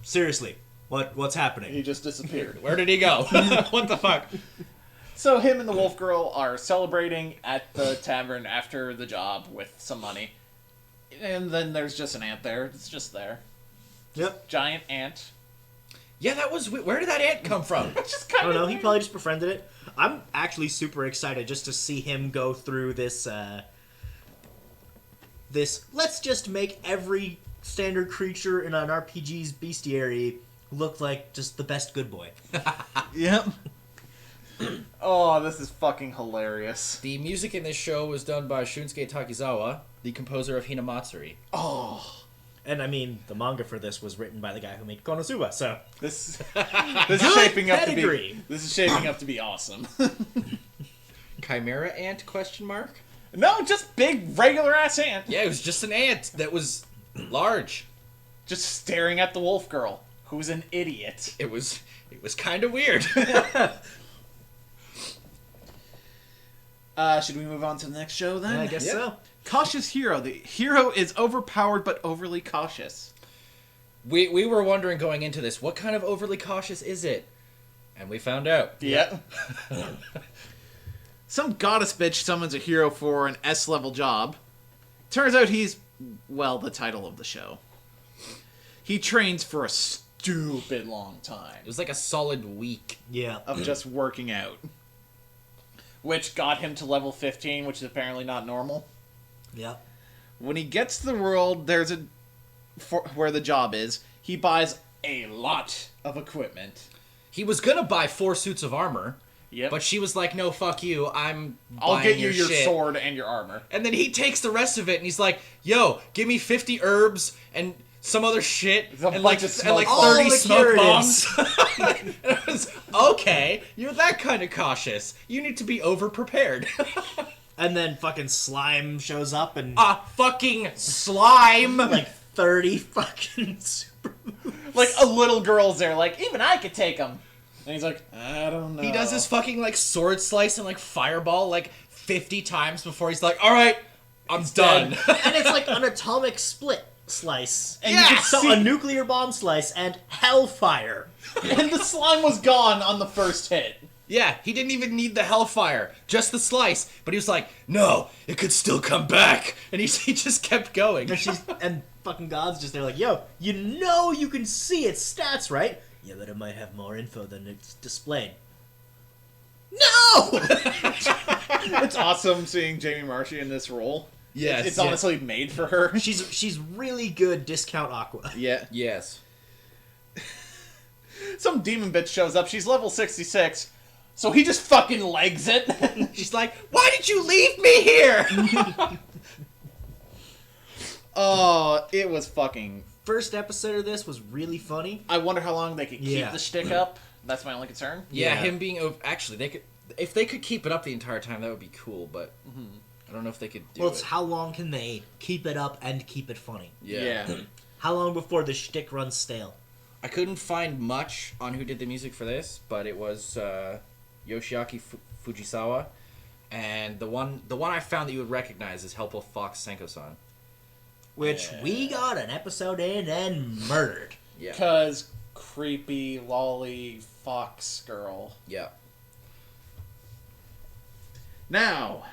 Seriously, what's happening? He just disappeared. Where did he go? What the fuck? So him and the wolf girl are celebrating at the tavern after the job with some money. And then there's just an ant there. It's just there. Yep. Giant ant. Yeah, that was where did that ant come from? Just I kind don't of know. He probably just befriended it. I'm actually super excited just to see him go through this. This let's just make every standard creature in an RPG's bestiary look like just the best good boy. Yep. Oh, this is fucking hilarious. The music in this show was done by Shunsuke Takizawa, the composer of Hinamatsuri. Oh. And I mean, the manga for this was written by the guy who made Konosuba, so This is shaping up to be pedigree. Awesome. Chimera ant? Question mark? No, just big regular ass ant. Yeah, it was just an ant that was large. Just staring at the wolf girl, who's an idiot. It was kind of weird. Should we move on to the next show then? I guess Yep. so. Cautious hero. The hero is overpowered but overly cautious. We were wondering going into this, what kind of overly cautious is it? And we found out. Yeah. Some goddess bitch summons a hero for an S-level job. Turns out he's, well, the title of the show. He trains for a stupid long time It was like a solid week. Yeah. of just working out. Which got him to level 15, which is apparently not normal. Yeah. When he gets to the world, where the job is, he buys a lot of equipment. He was gonna buy 4 suits of armor, Yep. but she was like, "No, fuck you. I'll buying get you your shit." sword and your armor. And then he takes the rest of it, and he's like, "Yo, give me 50 herbs and some other shit, A and bunch like of and like smoke 30 bombs. smoke All the bombs." And I was, okay, you're that kind of cautious. You need to be over prepared. And then fucking slime shows up and Fucking slime. like 30 fucking super moves. Like, a little girl's there, like, even I could take him. And he's like, I don't know. He does his fucking like sword slice and like fireball like 50 times before he's like, "All right, I'm done." And it's like an atomic split slice. And Yeah, you can sell see- a nuclear bomb slice and hellfire. And the slime was gone on the first hit. Yeah, he didn't even need the hellfire, just the slice. But he was like, "No, it could still come back," and he just kept going. And fucking God's just there like, yo, you know you can see its stats, right? Yeah, but it might have more info than it's displayed. No! It's awesome seeing Jamie Marchi in this role. Yes, It's yes. honestly made for her. She's really good discount Aqua. Yeah. Yes. Some demon bitch shows up. She's level 66. So he just fucking legs it. She's like, "Why did you leave me here?" Oh, it was fucking... First episode of this was really funny. I wonder how long they could keep Yeah. the shtick up. That's my only concern. Yeah, Yeah. him being actually they could if they could keep it up the entire time, that would be cool. But I don't know if they could do Well, it's it. how long can they keep it up and keep it funny? Yeah. How long before the shtick runs stale? I couldn't find much on who did the music for this, but it was Yoshiaki Fujisawa, and the one I found that you would recognize is Helpful Fox Senko-san. Which we got an episode in and murdered. Yeah. Because creepy, lolly, fox girl. Yeah. Now,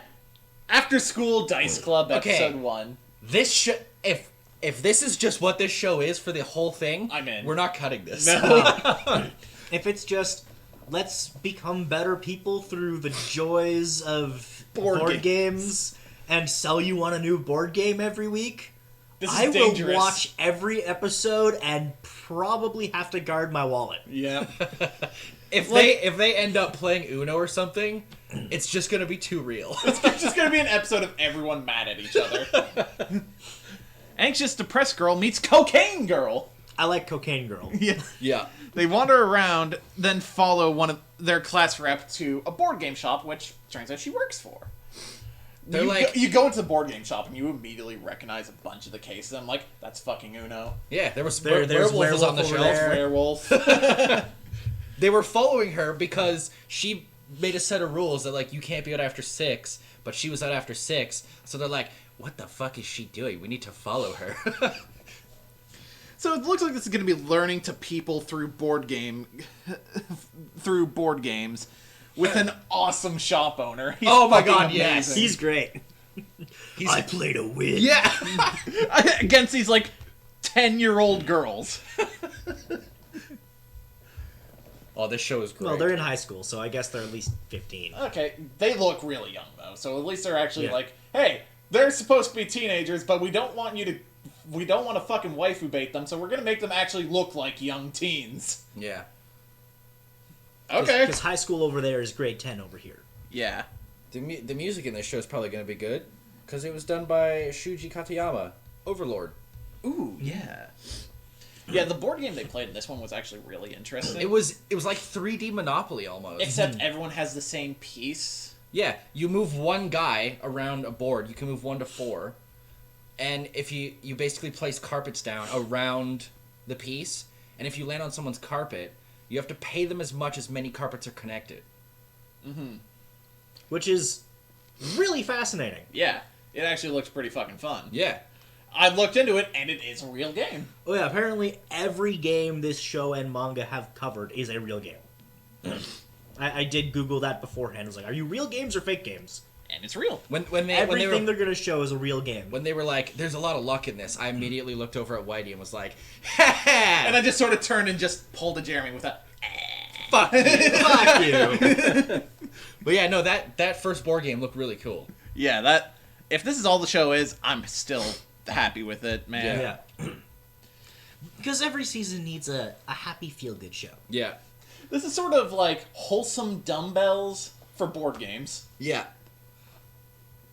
After School Dice Club, Okay. episode 1. This if this is just what this show is for the whole thing, I'm in. We're not cutting this. No. If it's just, let's become better people through the joys of Board board games. games and sell you on a new board game every week, This is I dangerous. will watch every episode and probably have to guard my wallet. Yeah. If they end up playing Uno or something, it's just gonna be too real. It's just gonna be an episode of everyone mad at each other. Anxious, depressed girl meets cocaine girl. I like Cocaine Girl. Yeah. Yeah. They wander around, then follow one of their class rep to a board game shop, which turns out she works for. They're you like- you go into the board game shop and you immediately recognize a bunch of the cases. I'm like, that's fucking Uno. Yeah, there's There's werewolf was on the werewolf over shelf. there. Werewolf. They were following her because she made a set of rules that like you can't be out after 6, but she was out after 6. So they're like, "What the fuck is she doing? We need to follow her." So it looks like this is going to be learning to people through board games with an awesome shop owner. He's Oh my fucking God, yes. amazing. He's great. I play to win. Yeah. Against these like 10-year-old girls. Oh, this show is great. Well, they're in high school, so I guess they're at least 15. Okay, they look really young though, so at least they're actually Yeah. like, hey, they're supposed to be teenagers, but we don't want to fucking waifu bait them, so we're gonna make them actually look like young teens. Yeah. Okay. Because high school over there is grade 10 over here. Yeah. The music in this show is probably going to be good because it was done by Shuji Katayama, Overlord. Ooh, yeah. Yeah, the board game they played in this one was actually really interesting. It was like 3D Monopoly almost. Except everyone has the same piece. Yeah, you move one guy around a board. You can move 1 to 4, and if you basically place carpets down around the piece, and if you land on someone's carpet, you have to pay them as much as many carpets are connected. Which is really fascinating. Yeah. It actually looks pretty fucking fun. Yeah. I've looked into it, and it is a real game. Oh yeah, apparently every game this show and manga have covered is a real game. I did Google that beforehand. I was like, are you real games or fake games? And it's real. Everything they're going to show is a real game. When they were like, there's a lot of luck in this, I immediately looked over at Whitey and was like, And I just sort of turned and just pulled a Jeremy with that. fuck you. Fuck you. But yeah, no, that first board game looked really cool. Yeah, that. If this is all the show is, I'm still happy with it, man. Yeah. Because every season needs a happy feel-good show. Yeah. This is sort of like wholesome dumbbells for board games. Yeah.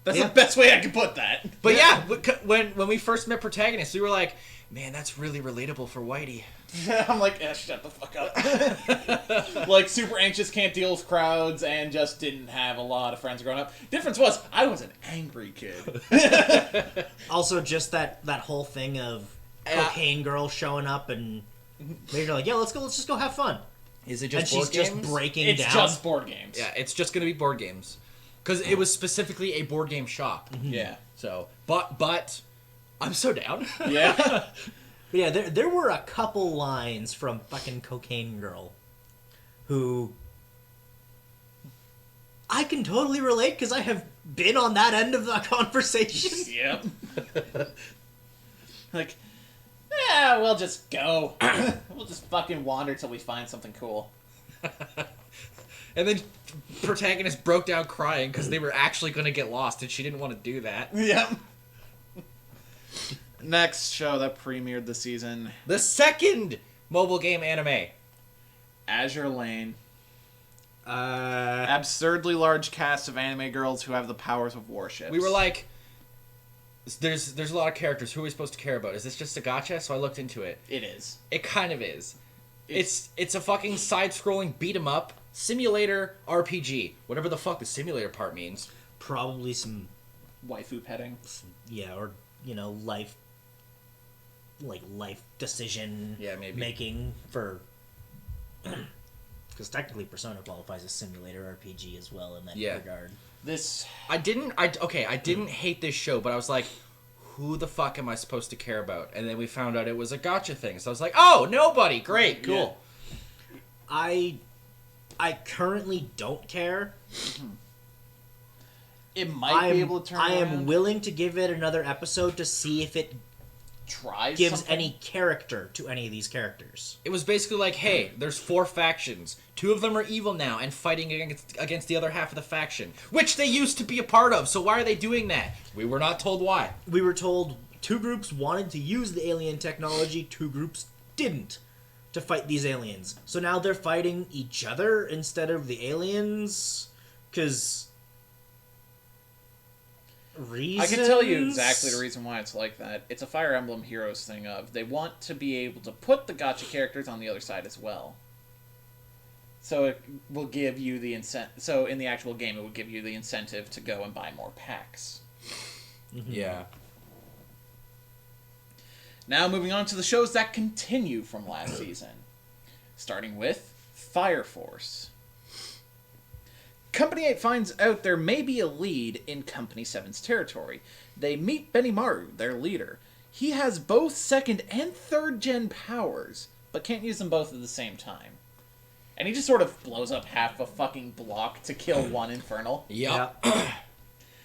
That's Yeah. the best way I can put that. But yeah, when we first met Protagonist, we were like, man, that's really relatable for Whitey. I'm like, shut the fuck up. Like, super anxious, can't deal with crowds, and just didn't have a lot of friends growing up. Difference was, I was an angry kid. Also, just that whole thing of cocaine girl showing up and they're like, yeah, let's just go have fun. Is it And just she's board just games? breaking It's down. just board games. Yeah, it's just gonna be board games. Because it was specifically a board game shop. Yeah. So, but, I'm so down. Yeah. But yeah, there were a couple lines from fucking Cocaine Girl who I can totally relate because I have been on that end of the conversation. Yep. Like, we'll just go. We'll just fucking wander till we find something cool. And then Protagonist broke down crying because they were actually going to get lost and she didn't want to do that. Yep. Next show that premiered this season, The second mobile game anime. Azure Lane. Absurdly large cast of anime girls who have the powers of warships. We were like, there's a lot of characters. Who are we supposed to care about? Is this just a gacha? So I looked into it. It is. It kind of is. It's a fucking side-scrolling beat-em-up simulator RPG. Whatever the fuck the simulator part means. Probably some, Waifu petting. yeah, or, life decision Yeah, maybe. making for... Because technically Persona qualifies as simulator RPG as well in that Yeah. regard. This. I didn't hate this show, but I was like, who the fuck am I supposed to care about? And then we found out it was a gacha thing. So I was like, oh, nobody. Great, cool. I currently don't care. It might be able to turn I am around. willing to give it another episode to see if it Tries gives something. any character to any of these characters. It was basically like, hey, there's 4 factions. 2 of them are evil now and fighting against the other half of the faction, which they used to be a part of. So why are they doing that? We were not told why. We were told 2 groups wanted to use the alien technology, 2 groups didn't to fight these aliens. So now they're fighting each other instead of the aliens, because reasons? I can tell you exactly the reason why it's like that. It's a Fire Emblem Heroes thing of they want to be able to put the gacha characters on the other side as well. So it will give you the incentive. So in the actual game, it will give you the incentive to go and buy more packs. Yeah. Now moving on to the shows that continue from last season. Starting with Fire Force. Company 8 finds out there may be a lead in Company 7's territory. They meet Benimaru, their leader. He has both 2nd and 3rd gen powers, but can't use them both at the same time. And he just sort of blows up half a fucking block to kill one Infernal. Yep.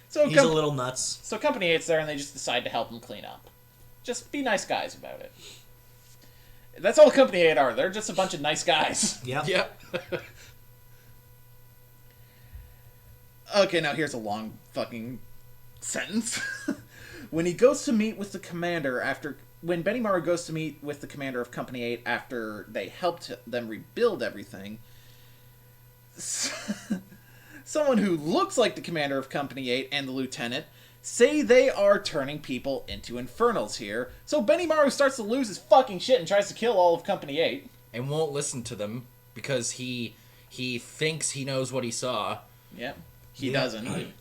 So He's a little nuts. So Company 8's there and they just decide to help him clean up. Just be nice guys about it. That's all Company 8 are. They're just a bunch of nice guys. Yep. Yep. Okay, now here's a long fucking sentence. When he goes to meet with the commander when Benimaru goes to meet with the commander of Company 8 after they helped them rebuild everything, someone who looks like the commander of Company 8 and the lieutenant say they are turning people into infernals here, so Benimaru starts to lose his fucking shit and tries to kill all of Company 8. And won't listen to them because he thinks he knows what he saw. Yep. He doesn't.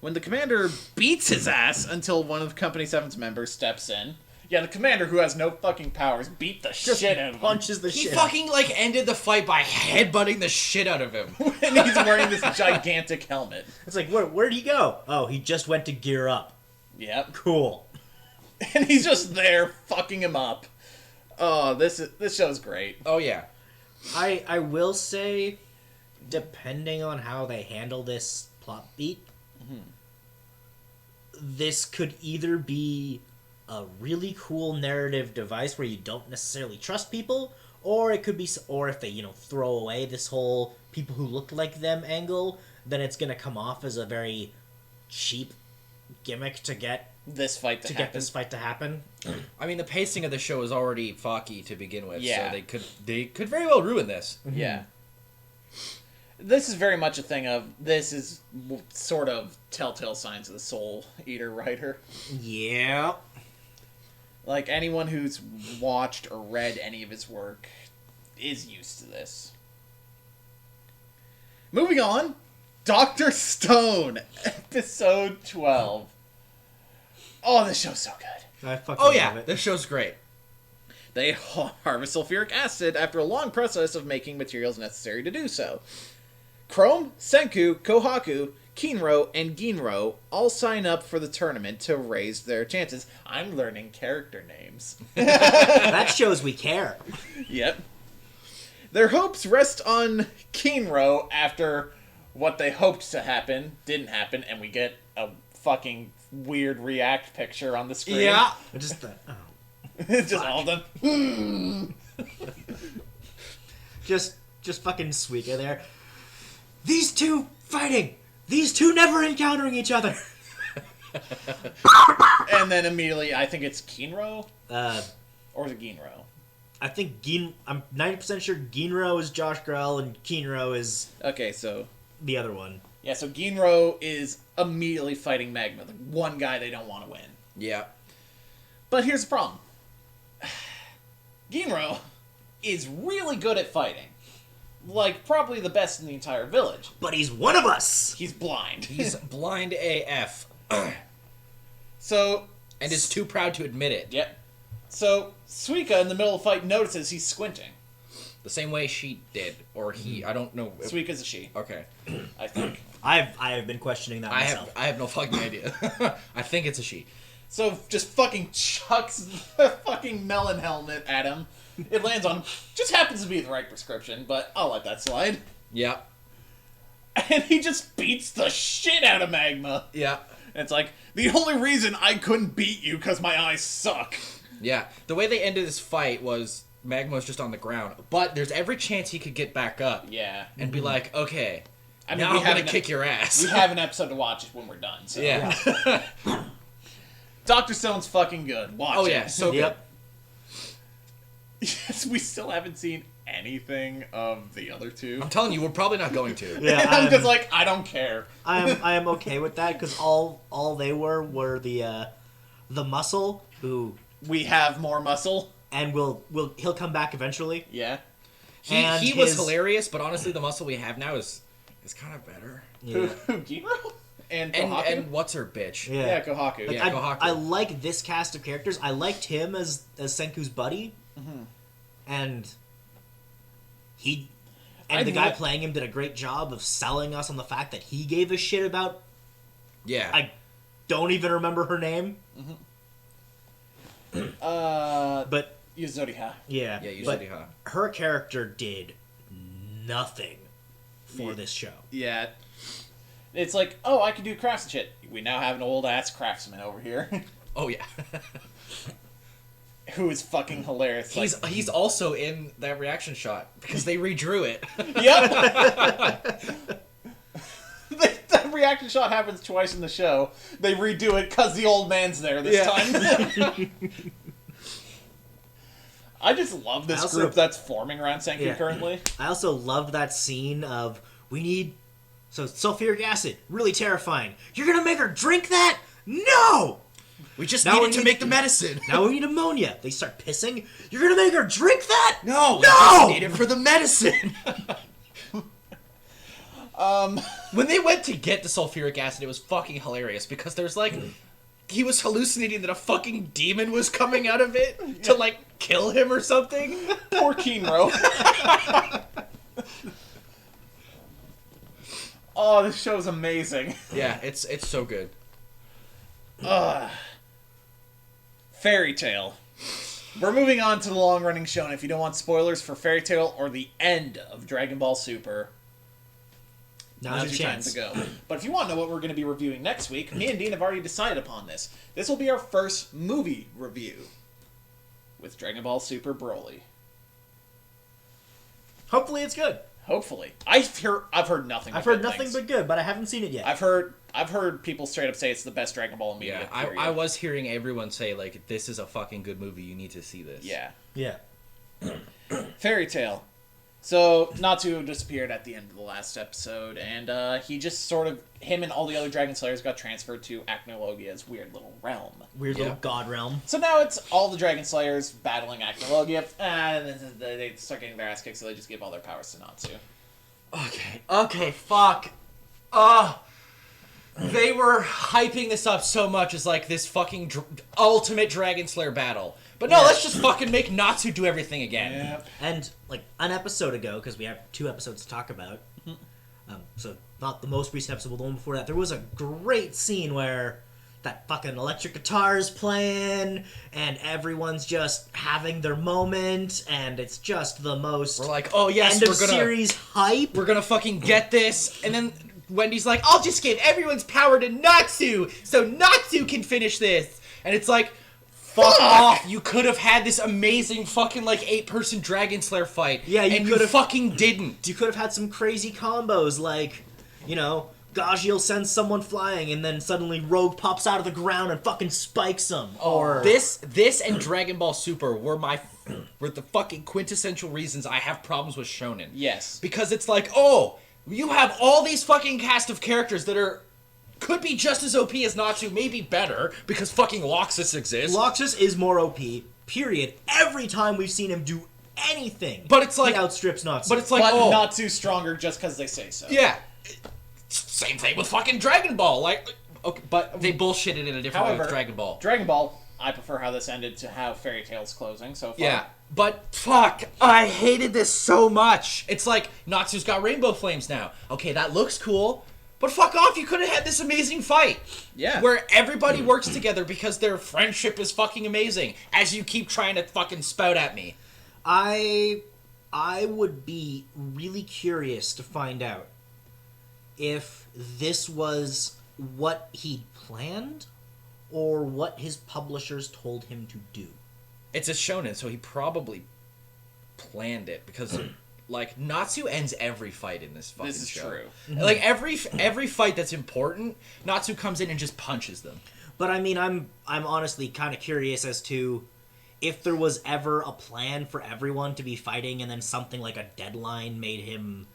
When the commander beats his ass until one of Company 7's members steps in. Yeah, the commander, who has no fucking powers, beat the shit out of him. Punches the He shit. fucking, ended the fight by headbutting the shit out of him. And he's wearing this gigantic helmet. It's like, where'd he go? Oh, he just went to gear up. Yep. Cool. And he's just there fucking him up. Oh, this show's great. Oh yeah. I will say, depending on how they handle this plot beat, this could either be a really cool narrative device where you don't necessarily trust people, or it could be, or if they, throw away this whole people who look like them angle, then it's gonna come off as a very cheap gimmick to get This fight to happen. get this fight to happen. I mean, the pacing of the show is already foggy to begin with, Yeah. so they could very well ruin this. Yeah. This is very much a thing of, this is sort of telltale signs of the Soul Eater writer. Yeah. Like, anyone who's watched or read any of his work is used to this. Moving on, Dr. Stone, episode 12. Oh, this show's so good. I fucking Oh love yeah, it. this show's great. They harvest sulfuric acid after a long process of making materials necessary to do so. Chrome, Senku, Kohaku, Kinro, and Ginro all sign up for the tournament to raise their chances. I'm learning character names. That shows we care. Yep. Their hopes rest on Kinro after what they hoped to happen didn't happen, and we get a fucking weird react picture on the screen. I just thought, oh. It's just all of them. Just fucking Suika there. These two fighting! These two never encountering each other! And then immediately, I think it's Kinro? Uh, Or is it Ginro? I think I'm 90% sure Ginro is Josh Grell and Kinro is Okay, so... the other one. Yeah, so Ginro is immediately fighting Magma, the one guy they don't want to win. Yeah. But here's the problem. Ginro is really good at fighting. Like, probably the best in the entire village. But he's one of us! He's blind. He's blind AF. So... And is too proud to admit it. Yep. So, Suika, in the middle of the fight, notices he's squinting. The same way she did. Or he. I don't know. Suika's a she, Okay. I think. I have been questioning that myself. I have no fucking idea. I think it's a she. So, just fucking chucks the fucking melon helmet at him. It lands on him. Just happens to be the right prescription, but I'll let that slide. Yeah. And he just beats the shit out of Magma. Yeah. And it's like, the only reason I couldn't beat you because my eyes suck. Yeah. The way they ended this fight was Magma was just on the ground. But there's every chance he could get back up. Yeah. And be like, okay, I mean, now we I'm have going to kick your ass. We have an episode to watch when we're done. So. Yeah. Dr. Stone's fucking good. Watch Oh, it. yeah. So good. Yep. Yes, we still haven't seen anything of the other two. I'm telling you, we're probably not going to. Yeah, And I'm just like, I don't care. I am okay with that because all they were the muscle who We have more muscle. and he'll come back eventually. Yeah. And He was his- hilarious, but honestly, the muscle we have now is kind of better. Yeah. Who, Giro? And And Kohaku? and what's her bitch? Yeah. Yeah, Kohaku. Like, Yeah, Kohaku. I like this cast of characters. I liked him as Senku's buddy, and the guy playing him did a great job of selling us on the fact that he gave a shit about. Yeah. I don't even remember her name, but Yuzoriha. yeah, Yeah, you but said huh? her character did nothing for Yeah. this show. Yeah. It's like, oh, I can do crafts and shit. We now have an old-ass craftsman over here Oh yeah. who is fucking hilarious. He's also in that reaction shot because they redrew it. Yep. That reaction shot happens twice in the show. They redo it because the old man's there this time. I just love this also- group that's forming around Senku Yeah. currently. I also loved that scene of sulfuric acid, really terrifying. You're gonna make her drink that? No! We just Now we needed to need- make the medicine. Now we need ammonia. They start pissing. You're gonna make her drink that? No, we No! just need it for the medicine. When they went to get the sulfuric acid, it was fucking hilarious because there's like, he was hallucinating that a fucking demon was coming out of it to like kill him or something. Poor Kinro. Oh, this show's amazing. Yeah, it's so good. Fairy Tail. We're moving on to the long-running show, and if you don't want spoilers for Fairy Tail or the end of Dragon Ball Super, now's your time to go. But if you want to know what we're going to be reviewing next week, me and Dean have already decided upon this. This will be our first movie review with Dragon Ball Super Broly. Hopefully it's good. Hopefully. I've heard nothing. I've heard nothing but good, but I haven't seen it yet. I've heard people straight up say it's the best Dragon Ball media. Yeah, I was hearing everyone say, like, this is a fucking good movie. You need to see this. Yeah. Yeah. Fairy Tail. So, Natsu disappeared at the end of the last episode, and he just sort of, him and all the other Dragon Slayers got transferred to Acnologia's weird little realm. Weird little god realm. So now it's all the Dragon Slayers battling Acnologia, and they start getting their ass kicked, so they just give all their powers to Natsu. Okay, fuck. They were hyping this up so much as, like, this fucking ultimate Dragon Slayer battle. But no, let's just fucking make Natsu do everything again. Yep. And, like, an episode ago, because we have 2 episodes to talk about, so not the most recent episode, but the one before that, there was a great scene where that fucking electric guitar is playing, and everyone's just having their moment, and it's just the most We're like, oh yes, end of series hype. We're gonna fucking get this. And then Wendy's like, I'll just give everyone's power to Natsu, so Natsu can finish this. And it's like, fuck off. You could have had this amazing fucking, like, 8-person Dragon Slayer fight. Yeah, you and could you have- fucking didn't. You could have had some crazy combos, like, you know, Gajiel sends someone flying, and then suddenly Rogue pops out of the ground and fucking spikes him. Or This and Dragon Ball Super were the fucking quintessential reasons I have problems with Shonen. Yes. Because it's like, oh, you have all these fucking cast of characters that could be just as OP as Natsu, maybe better, because fucking Loxus exists. Loxus is more OP, period. Every time we've seen him do anything, But it's like- he outstrips Natsu. But it's like, But oh, Natsu's stronger just because they say so. yeah. Same thing with fucking Dragon Ball. Like, okay, but they bullshitted in a different way However, with Dragon Ball. Dragon Ball, I prefer how this ended to how Fairy Tail's closing so far. Yeah, but fuck, I hated this so much. It's like, Natsu's got rainbow flames now. Okay, that looks cool, but fuck off, you could have had this amazing fight. Yeah. Where everybody works together because their friendship is fucking amazing, as you keep trying to fucking spout at me. I would be really curious to find out if this was what he planned or what his publishers told him to do. It's a shonen, so he probably planned it, because like, Natsu ends every fight in this fucking This is show. true. Like, every fight that's important, Natsu comes in and just punches them. But I mean, I'm honestly kind of curious as to if there was ever a plan for everyone to be fighting, and then something like a deadline made him,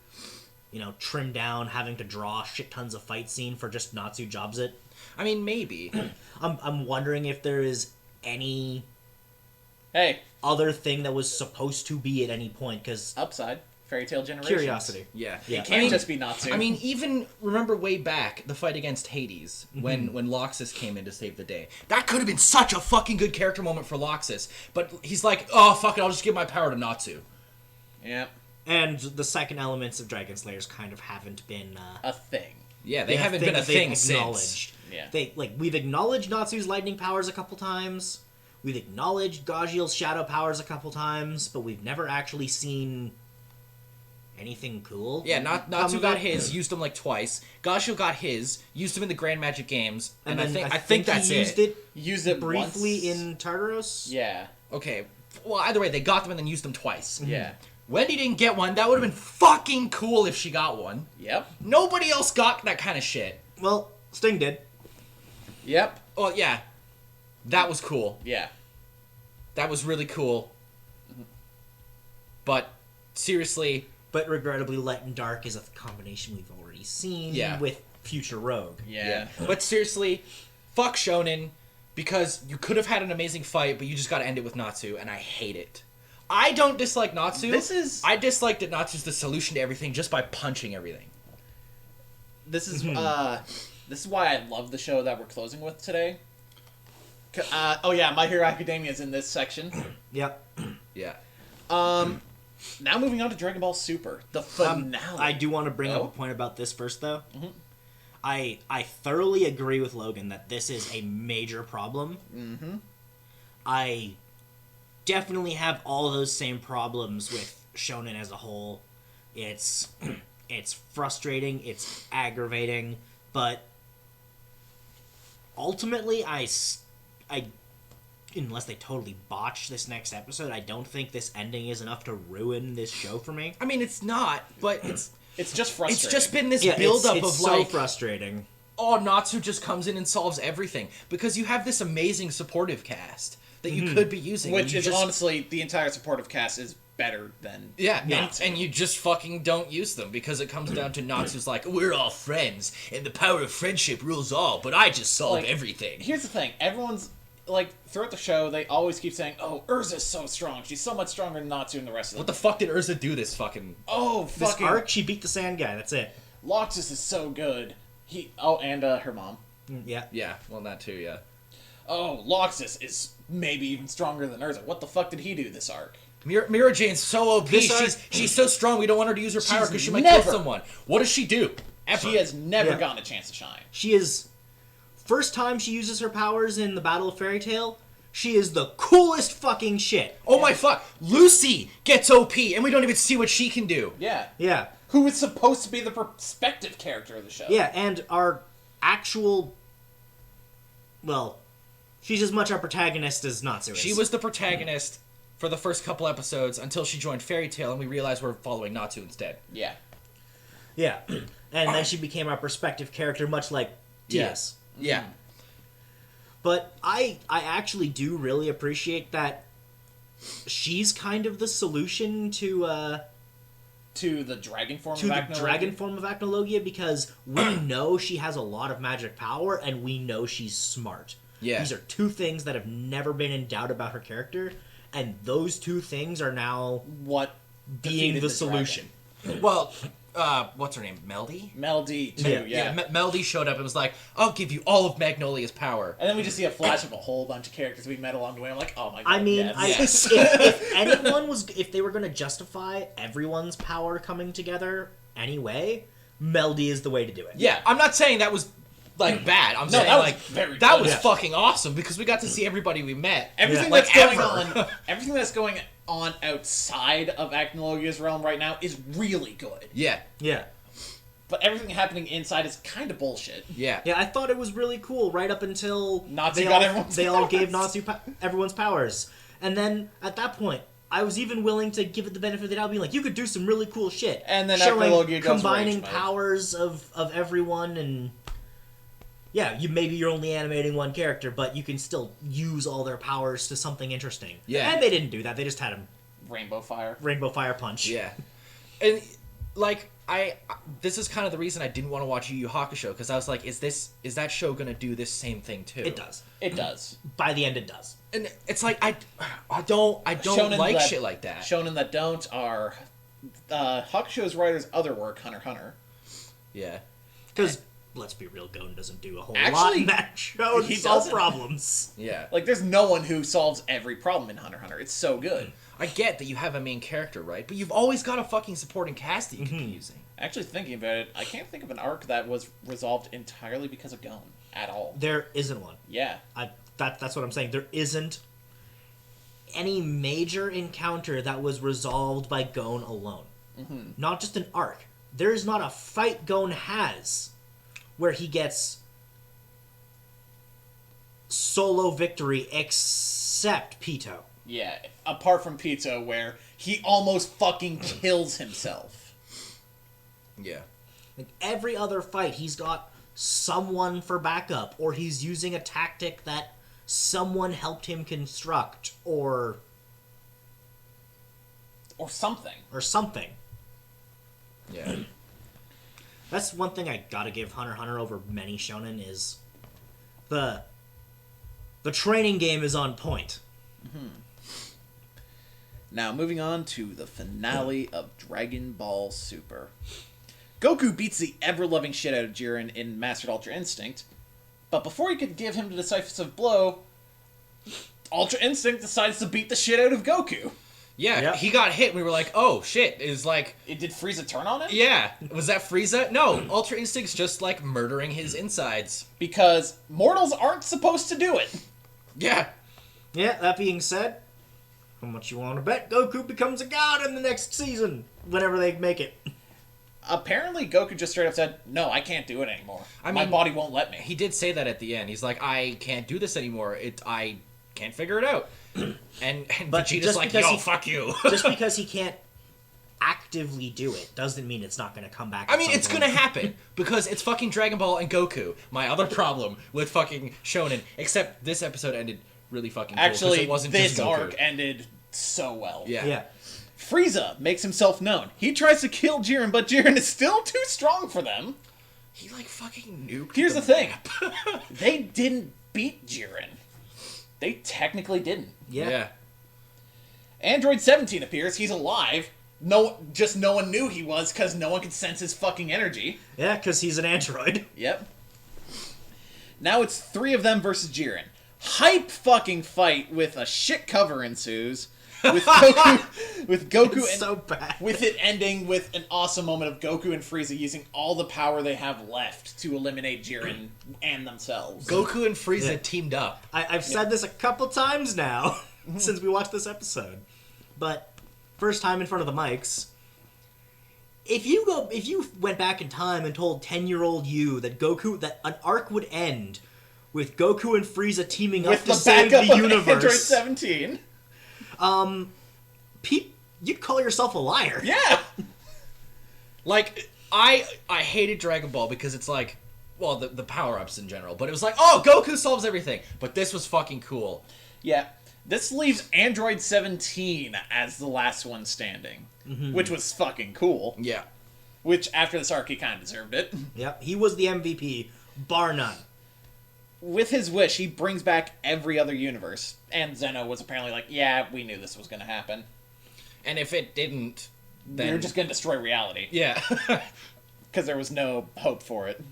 you know, trim down having to draw shit tons of fight scene for just Natsu jobs it. I mean, maybe. I'm wondering if there is any Hey, other thing that was supposed to be at any point, because upside. Fairy Tail Generations. curiosity. Yeah. Yeah. It can't just be Natsu. I mean, even remember way back the fight against Hades when Loxus came in to save the day. That could have been such a fucking good character moment for Loxus, but he's like, oh fuck it, I'll just give my power to Natsu. yeah, And the second elements of Dragon Slayers kind of haven't been a thing. Yeah, they haven't been a that they've thing since. acknowledged. Yeah. We've acknowledged Natsu's lightning powers a couple times. We've acknowledged Gajiel's shadow powers a couple times, but we've never actually seen anything cool. Yeah, come Natsu of got it. his, used him like twice. Gajiel got his, used him in the Grand Magic Games, and then I think that's he used it. it Used it briefly once. in Tartaros. Yeah, Okay, well either way, they got them and then used them twice. yeah. Wendy didn't get one. That would have been fucking cool if she got one. Yep, Nobody else got that kind of shit. Well, Sting did. yep, Well, yeah, that was cool. yeah. That was really cool. But seriously, But regrettably, Light and Dark is a combination we've already seen Yeah. with Future Rogue. Yeah. But seriously, fuck Shonen, because you could have had an amazing fight, but you just got to end it with Natsu, and I hate it. I don't dislike Natsu. I dislike that Natsu's the solution to everything just by punching everything. This is this is why I love the show that we're closing with today. Oh yeah, My Hero Academia is in this section. Yep. Yeah. Now moving on to Dragon Ball Super, the finale. I do want to bring up Oh? a point about this first, though. I thoroughly agree with Logan that this is a major problem. Mm-hmm. I definitely have all those same problems with Shonen as a whole. It's frustrating, it's aggravating, but ultimately I unless they totally botch this next episode, I don't think this ending is enough to ruin this show for me. I mean, it's not, but It's just frustrating. it's just been this Yeah, buildup it's of so like, frustrating. oh, Natsu just comes in and solves everything because you have this amazing supportive cast that you could be using, Which and you is just, honestly, the entire supportive cast is better than... yeah, Natsu. and you just fucking don't use them because it comes down to Natsu's like, we're all friends and the power of friendship rules all, but I just solve Like, everything. Here's the thing. Everyone's... Like, throughout the show, they always keep saying, oh, Urza's so strong. She's so much stronger than Natsu and the rest of them. What the fuck did Urza do this fucking... Oh, This fucking... arc, she beat the sand guy, that's it. Loxus is so good. And her mom. Yeah. Yeah, well, that too, yeah. Oh, Loxus is maybe even stronger than Urza. What the fuck did he do this arc? Mira Jane's so OP. This arc- She's so strong. We don't want her to use her power She's because she might never- kill someone. What does she do? Ever. She has never Yeah. gotten a chance to shine. She is... First time she uses her powers in the Battle of Fairy Tail, she is the coolest fucking shit. Oh my fuck! Lucy gets OP, and we don't even see what she can do. Yeah. Yeah. Who is supposed to be the perspective character of the show. Yeah, and our actual... Well, she's as much our protagonist as Natsu is. She was the protagonist for the first couple episodes until she joined Fairy Tail, and we realized we're following Natsu instead. Yeah. Yeah. And then she became our perspective character, much like Tias. Yeah. But I actually do really appreciate that she's kind of the solution to To the dragon form the of Acnologia. dragon form of Acnologia, because we know she has a lot of magic power and we know she's smart. Yeah. These are two things that have never been in doubt about her character, and those two things are now What being defeated the dragon. solution. Well, what's her name? Meldy? Melody, too, yeah. Meldy showed up and was like, I'll give you all of Magnolia's power. And then we just see a flash of a whole bunch of characters we met along the way. I'm like, oh my god, I mean, yes. if they were going to justify everyone's power coming together anyway, Meldy is the way to do it. Yeah, I'm not saying that was, like, bad. I'm saying, that was like, very that good. was Yeah. fucking awesome because we got to see everybody we met. Everything Like, that's going ever. on, everything that's going on outside of Acnologia's realm right now is really good. Yeah. Yeah. But everything happening inside is kind of bullshit. Yeah. Yeah, I thought it was really cool right up until Natsu they got all, everyone's they all gave powers. Natsu everyone's powers. And then, at that point, I was even willing to give it the benefit of the doubt, being like, you could do some really cool shit. And then showing Acnologia goes combining rage mode. powers of everyone, and yeah, maybe you're only animating one character, but you can still use all their powers to something interesting. Yeah. And they didn't do that. They just had him Rainbow Fire. Rainbow Fire Punch. Yeah. And, like, this is kind of the reason I didn't want to watch Yu Yu Hakusho, because I was like, is that show going to do this same thing too? It does. It does. By the end, it does. And it's like, I don't Shonen like that- shit like that. Shonen that don't are Hakusho's writer's other work, Hunter x Hunter. Yeah. Because, let's be real, Gon doesn't do a whole lot Actually, in that show he to solve doesn't. problems. Yeah. Like, there's no one who solves every problem in Hunter x Hunter. It's so good. I get that you have a main character, right? But you've always got a fucking supporting cast that you can be using. Actually, thinking about it, I can't think of an arc that was resolved entirely because of Gon at all. There isn't one. Yeah. That's what I'm saying. There isn't any major encounter that was resolved by Gon alone. Mm-hmm. Not just an arc. There is not a fight Gon has where he gets solo victory except Pito. Yeah, apart from Pizza, where he almost fucking kills himself. Yeah. Like every other fight, he's got someone for backup, or he's using a tactic that someone helped him construct, or something. Yeah. That's one thing I gotta give Hunter x Hunter over many shonen is the training game is on point. Now, moving on to the finale of Dragon Ball Super. Goku beats the ever-loving shit out of Jiren in Mastered Ultra Instinct, but before he could give him the decisive blow, Ultra Instinct decides to beat the shit out of Goku. Yeah, Yep. he got hit and we were like, oh shit, is like, Did Frieza turn on him? yeah, was that Frieza? No, Ultra Instinct's just like murdering his insides. Because mortals aren't supposed to do it. Yeah. Yeah, that being said, how much you want to bet Goku becomes a god in the next season, whenever they make it? Apparently, Goku just straight up said, "No, I can't do it anymore. I My mean, body won't let me." He did say that at the end. He's like, I can't do this anymore. I can't figure it out. And But Vegeta's just like, because yo, he- fuck you. Just because he can't actively do it doesn't mean it's not going to come back. I at mean, some it's point. gonna happen because it's fucking Dragon Ball and Goku. My other problem with fucking Shonen, except this episode ended really fucking cool 'cause Actually, it wasn't this just Goku. arc ended so well. Yeah. Yeah. Frieza makes himself known. He tries to kill Jiren, but Jiren is still too strong for them. He like fucking nuked. Here's the thing. They didn't beat Jiren. They technically didn't. Yeah. Android 17 appears. He's alive. No one knew he was because no one could sense his fucking energy. Yeah, because he's an android. Yep. Now it's 3 of them versus Jiren. Hype fucking fight with a shit cover ensues. With Goku It's and so bad. with it ending with an awesome moment of Goku and Frieza using all the power they have left to eliminate Jiren and themselves. Goku and Frieza Yeah. teamed up. I've said this a couple times now since we watched this episode, but first time in front of the mics. If you went back in time and told 10-year-old you that an arc would end with Goku and Frieza teaming up with to the save backup the of Android universe, 17. you'd call yourself a liar. Yeah. Like, I hated Dragon Ball because it's like, well, the power-ups in general, but it was like, oh, Goku solves everything. But this was fucking cool. Yeah. This leaves Android 17 as the last one standing, which was fucking cool. Yeah. Which, after this arc, he kind of deserved it. Yep, he was the MVP, bar none. With his wish, he brings back every other universe. And Zeno was apparently like, yeah, we knew this was going to happen. And if it didn't, then... We were just going to destroy reality. Yeah. Because there was no hope for it.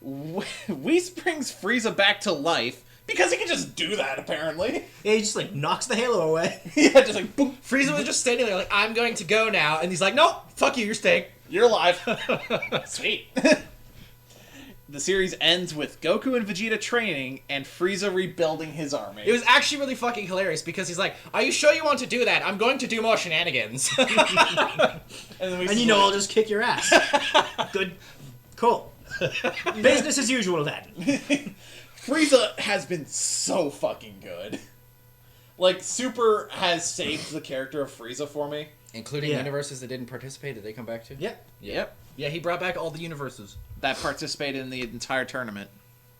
Whis brings Frieza back to life, because he can just do that, apparently. Yeah, he just like knocks the halo away. Yeah, just like, boom, Frieza was just standing there like, I'm going to go now. And he's like, nope, fuck you, you're staying. you're alive. Sweet. The series ends with Goku and Vegeta training and Frieza rebuilding his army. It was actually really fucking hilarious because he's like, are you sure you want to do that? I'm going to do more shenanigans. and then we And you know I'll just kick your ass. Good. Cool. Business as usual then. Frieza has been so fucking good. Like, Super has saved the character of Frieza for me. Including Yeah. universes that didn't participate, did they come back to? Yep. Yep. Yeah, he brought back all the universes. That participated in the entire tournament.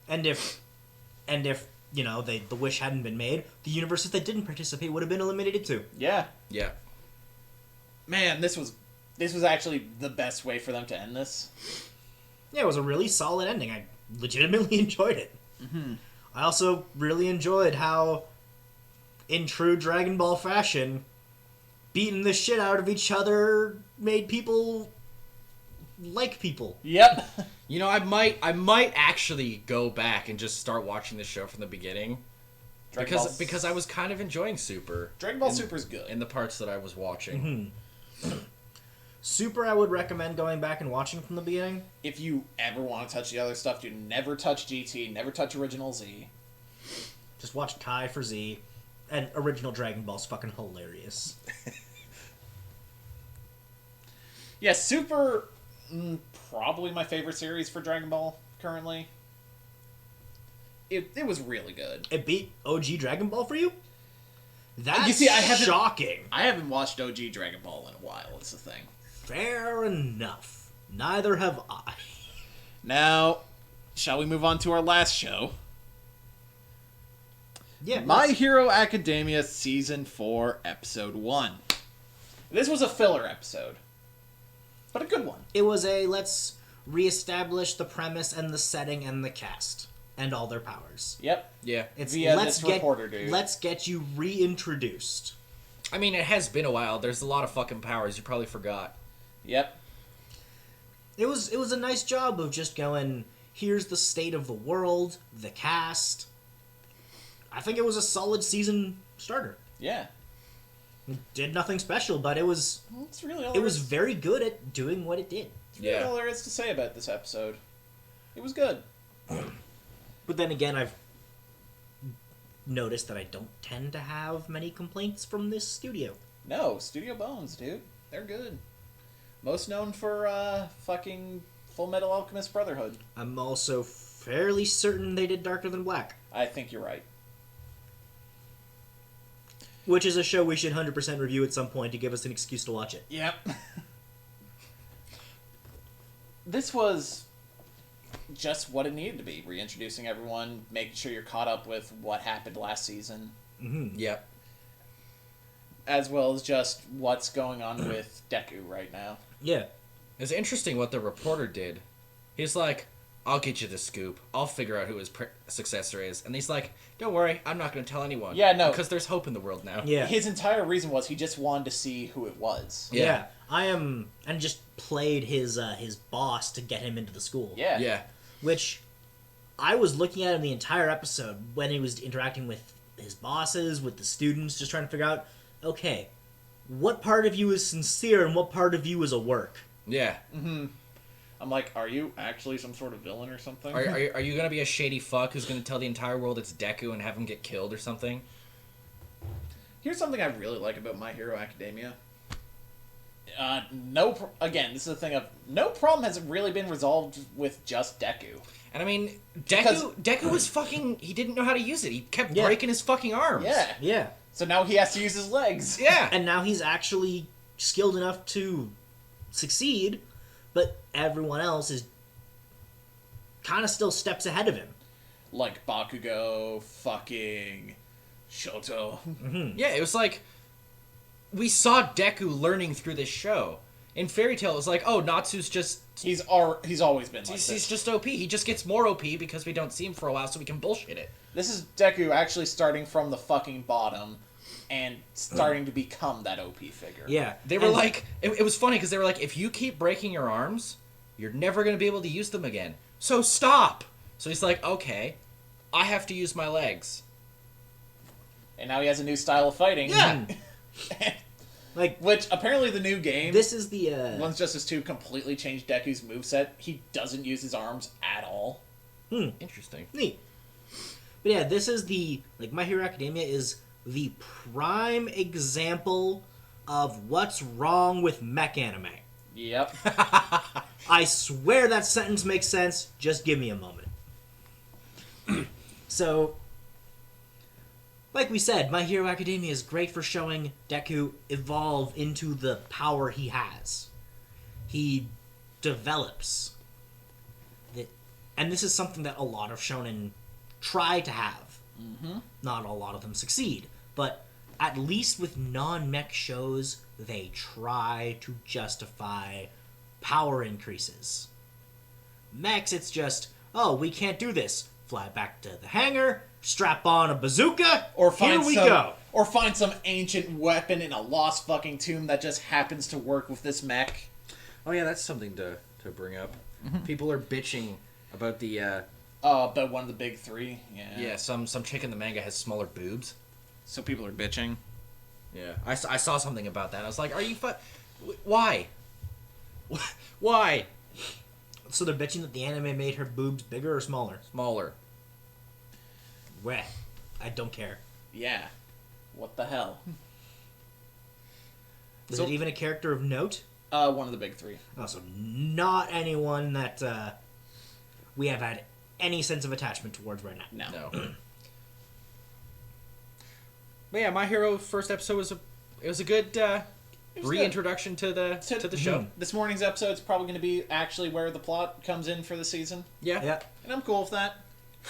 And if you know the wish hadn't been made, the universes that didn't participate would have been eliminated too. Yeah. Yeah. Man, this was actually the best way for them to end this. Yeah, it was a really solid ending. I legitimately enjoyed it. I also really enjoyed how, in true Dragon Ball fashion, beating the shit out of each other made people like people. Yep. You know, I might actually go back and just start watching the show from the beginning. Because I was kind of enjoying Super. Dragon Ball Super's good. In the parts that I was watching. Super, I would recommend going back and watching from the beginning. If you ever want to touch the other stuff, dude, never touch GT, never touch Original Z. Just watch Kai for Z, and original Dragon Ball's fucking hilarious. Yeah, Super, probably my favorite series for Dragon Ball currently. It was really good. It beat OG Dragon Ball for you? That's You see, I haven't- shocking. I haven't watched OG Dragon Ball in a while, is the thing. Fair enough. Neither have I. Now, shall we move on to our last show? Yeah, My Hero Academia Season 4, Episode 1. This was a filler episode, but a good one. it was a let's reestablish the premise and the setting and the cast and all their powers. Yep. Yeah. It's Via let's this get reporter dude. let's get you reintroduced. I mean, it has been a while. There's a lot of fucking powers you probably forgot. Yep. It was a nice job of just going, here's the state of the world, the cast. I think it was a solid season starter. Yeah. Did nothing special, but it was That's really all it was very good at doing what it did. really all there is to say about this episode. It was good. But then again, I've noticed that I don't tend to have many complaints from this studio. No, Studio Bones, dude. They're good. Most known for fucking Full Metal Alchemist Brotherhood. I'm also fairly certain they did Darker Than Black, I think you're right. which is a show we should 100% review at some point to give us an excuse to watch it. Yep. This was just what it needed to be. Reintroducing everyone, making sure you're caught up with what happened last season, Yep. as well as just what's going on with Deku right now. Yeah. It's interesting what the reporter did. He's like, I'll get you the scoop. I'll figure out who his successor is. And he's like, don't worry, I'm not going to tell anyone. Yeah, no. Because there's hope in the world now. Yeah. His entire reason was he just wanted to see who it was. Yeah. And just played his boss to get him into the school. Yeah. Yeah. Which I was looking at him the entire episode when he was interacting with his bosses, with the students, just trying to figure out, okay, what part of you is sincere and what part of you is a work? Yeah. I'm like, are you actually some sort of villain or something? Are you going to be a shady fuck who's going to tell the entire world it's Deku and have him get killed or something? Here's something I really like about My Hero Academia. Again, this is the thing of no problem has really been resolved with just Deku. And I mean, Because- Deku was fucking... He didn't know how to use it. He kept Yeah. breaking his fucking arms. Yeah. Yeah. So now he has to use his legs. Yeah. And now he's actually skilled enough to succeed, but everyone else is kind of still steps ahead of him. Like Bakugo, fucking Shoto. Yeah, it was like... We saw Deku learning through this show. In Fairy Tail, it was like, oh, Natsu's just... He's always been like He's this. just OP. He just gets more OP because we don't see him for a while, so we can bullshit it. This is Deku actually starting from the fucking bottom and starting to become that OP figure. Yeah. They were And- like... It was funny because they were like, if you keep breaking your arms, you're never going to be able to use them again. So stop! So he's like, okay, I have to use my legs. And now he has a new style of fighting. Yeah. Like, Which, apparently the new game, this is the, One's Justice 2 completely changed Deku's moveset. He doesn't use his arms at all. Interesting. neat. But yeah, this is the, like, My Hero Academia is the prime example of what's wrong with mech anime. Yep. I swear that sentence makes sense. Just give me a moment. So, like we said, My Hero Academia is great for showing Deku evolve into the power he has. He develops. And this is something that a lot of shonen try to have. Not a lot of them succeed. But at least with non-mech shows, they try to justify power increases. Mechs, it's just, oh, we can't do this. Fly back to the hangar, strap on a bazooka, Or find here we some, go. Or find some ancient weapon in a lost fucking tomb that just happens to work with this mech. Oh yeah, that's something to bring up. People are bitching about the... But one of the big three. Yeah. some chick in the manga has smaller boobs. So people are bitching. Yeah. I saw something about that. I was like, are you why? Why? So they're bitching that the anime made her boobs bigger or smaller? Smaller. Weh. I don't care. Yeah. What the hell? Is So- it even a character of note? One of the big three. Oh, so not anyone that we have had any sense of attachment towards right now. No. No. But yeah, My Hero first episode was a good was reintroduction to the show. This morning's episode is probably going to be actually where the plot comes in for the season. Yeah. Yeah. And I'm cool with that.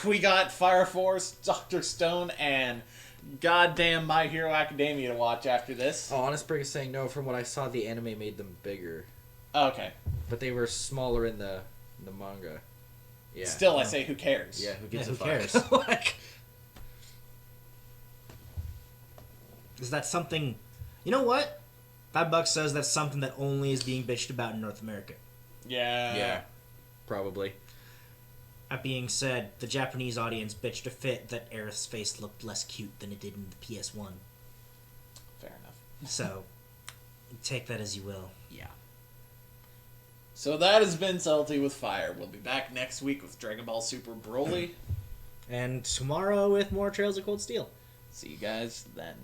We got Fire Force, Dr. Stone, and goddamn My Hero Academia to watch after this. Oh, Honest Break is saying no. From what I saw, the anime made them bigger, Okay. but they were smaller in the manga. Yeah. Still, I say, who cares? Yeah. Who gives Yeah, a who fuck? cares? Like, Is that something... You know what? $5 says that's something that only is being bitched about in North America. Yeah. yeah. Probably. That being said, the Japanese audience bitched a fit that Aerith's face looked less cute than it did in the PS1. Fair enough. So, take that as you will. Yeah. So that has been Subtlety with Fire. We'll be back next week with Dragon Ball Super Broly. And tomorrow with more Trails of Cold Steel. See you guys then.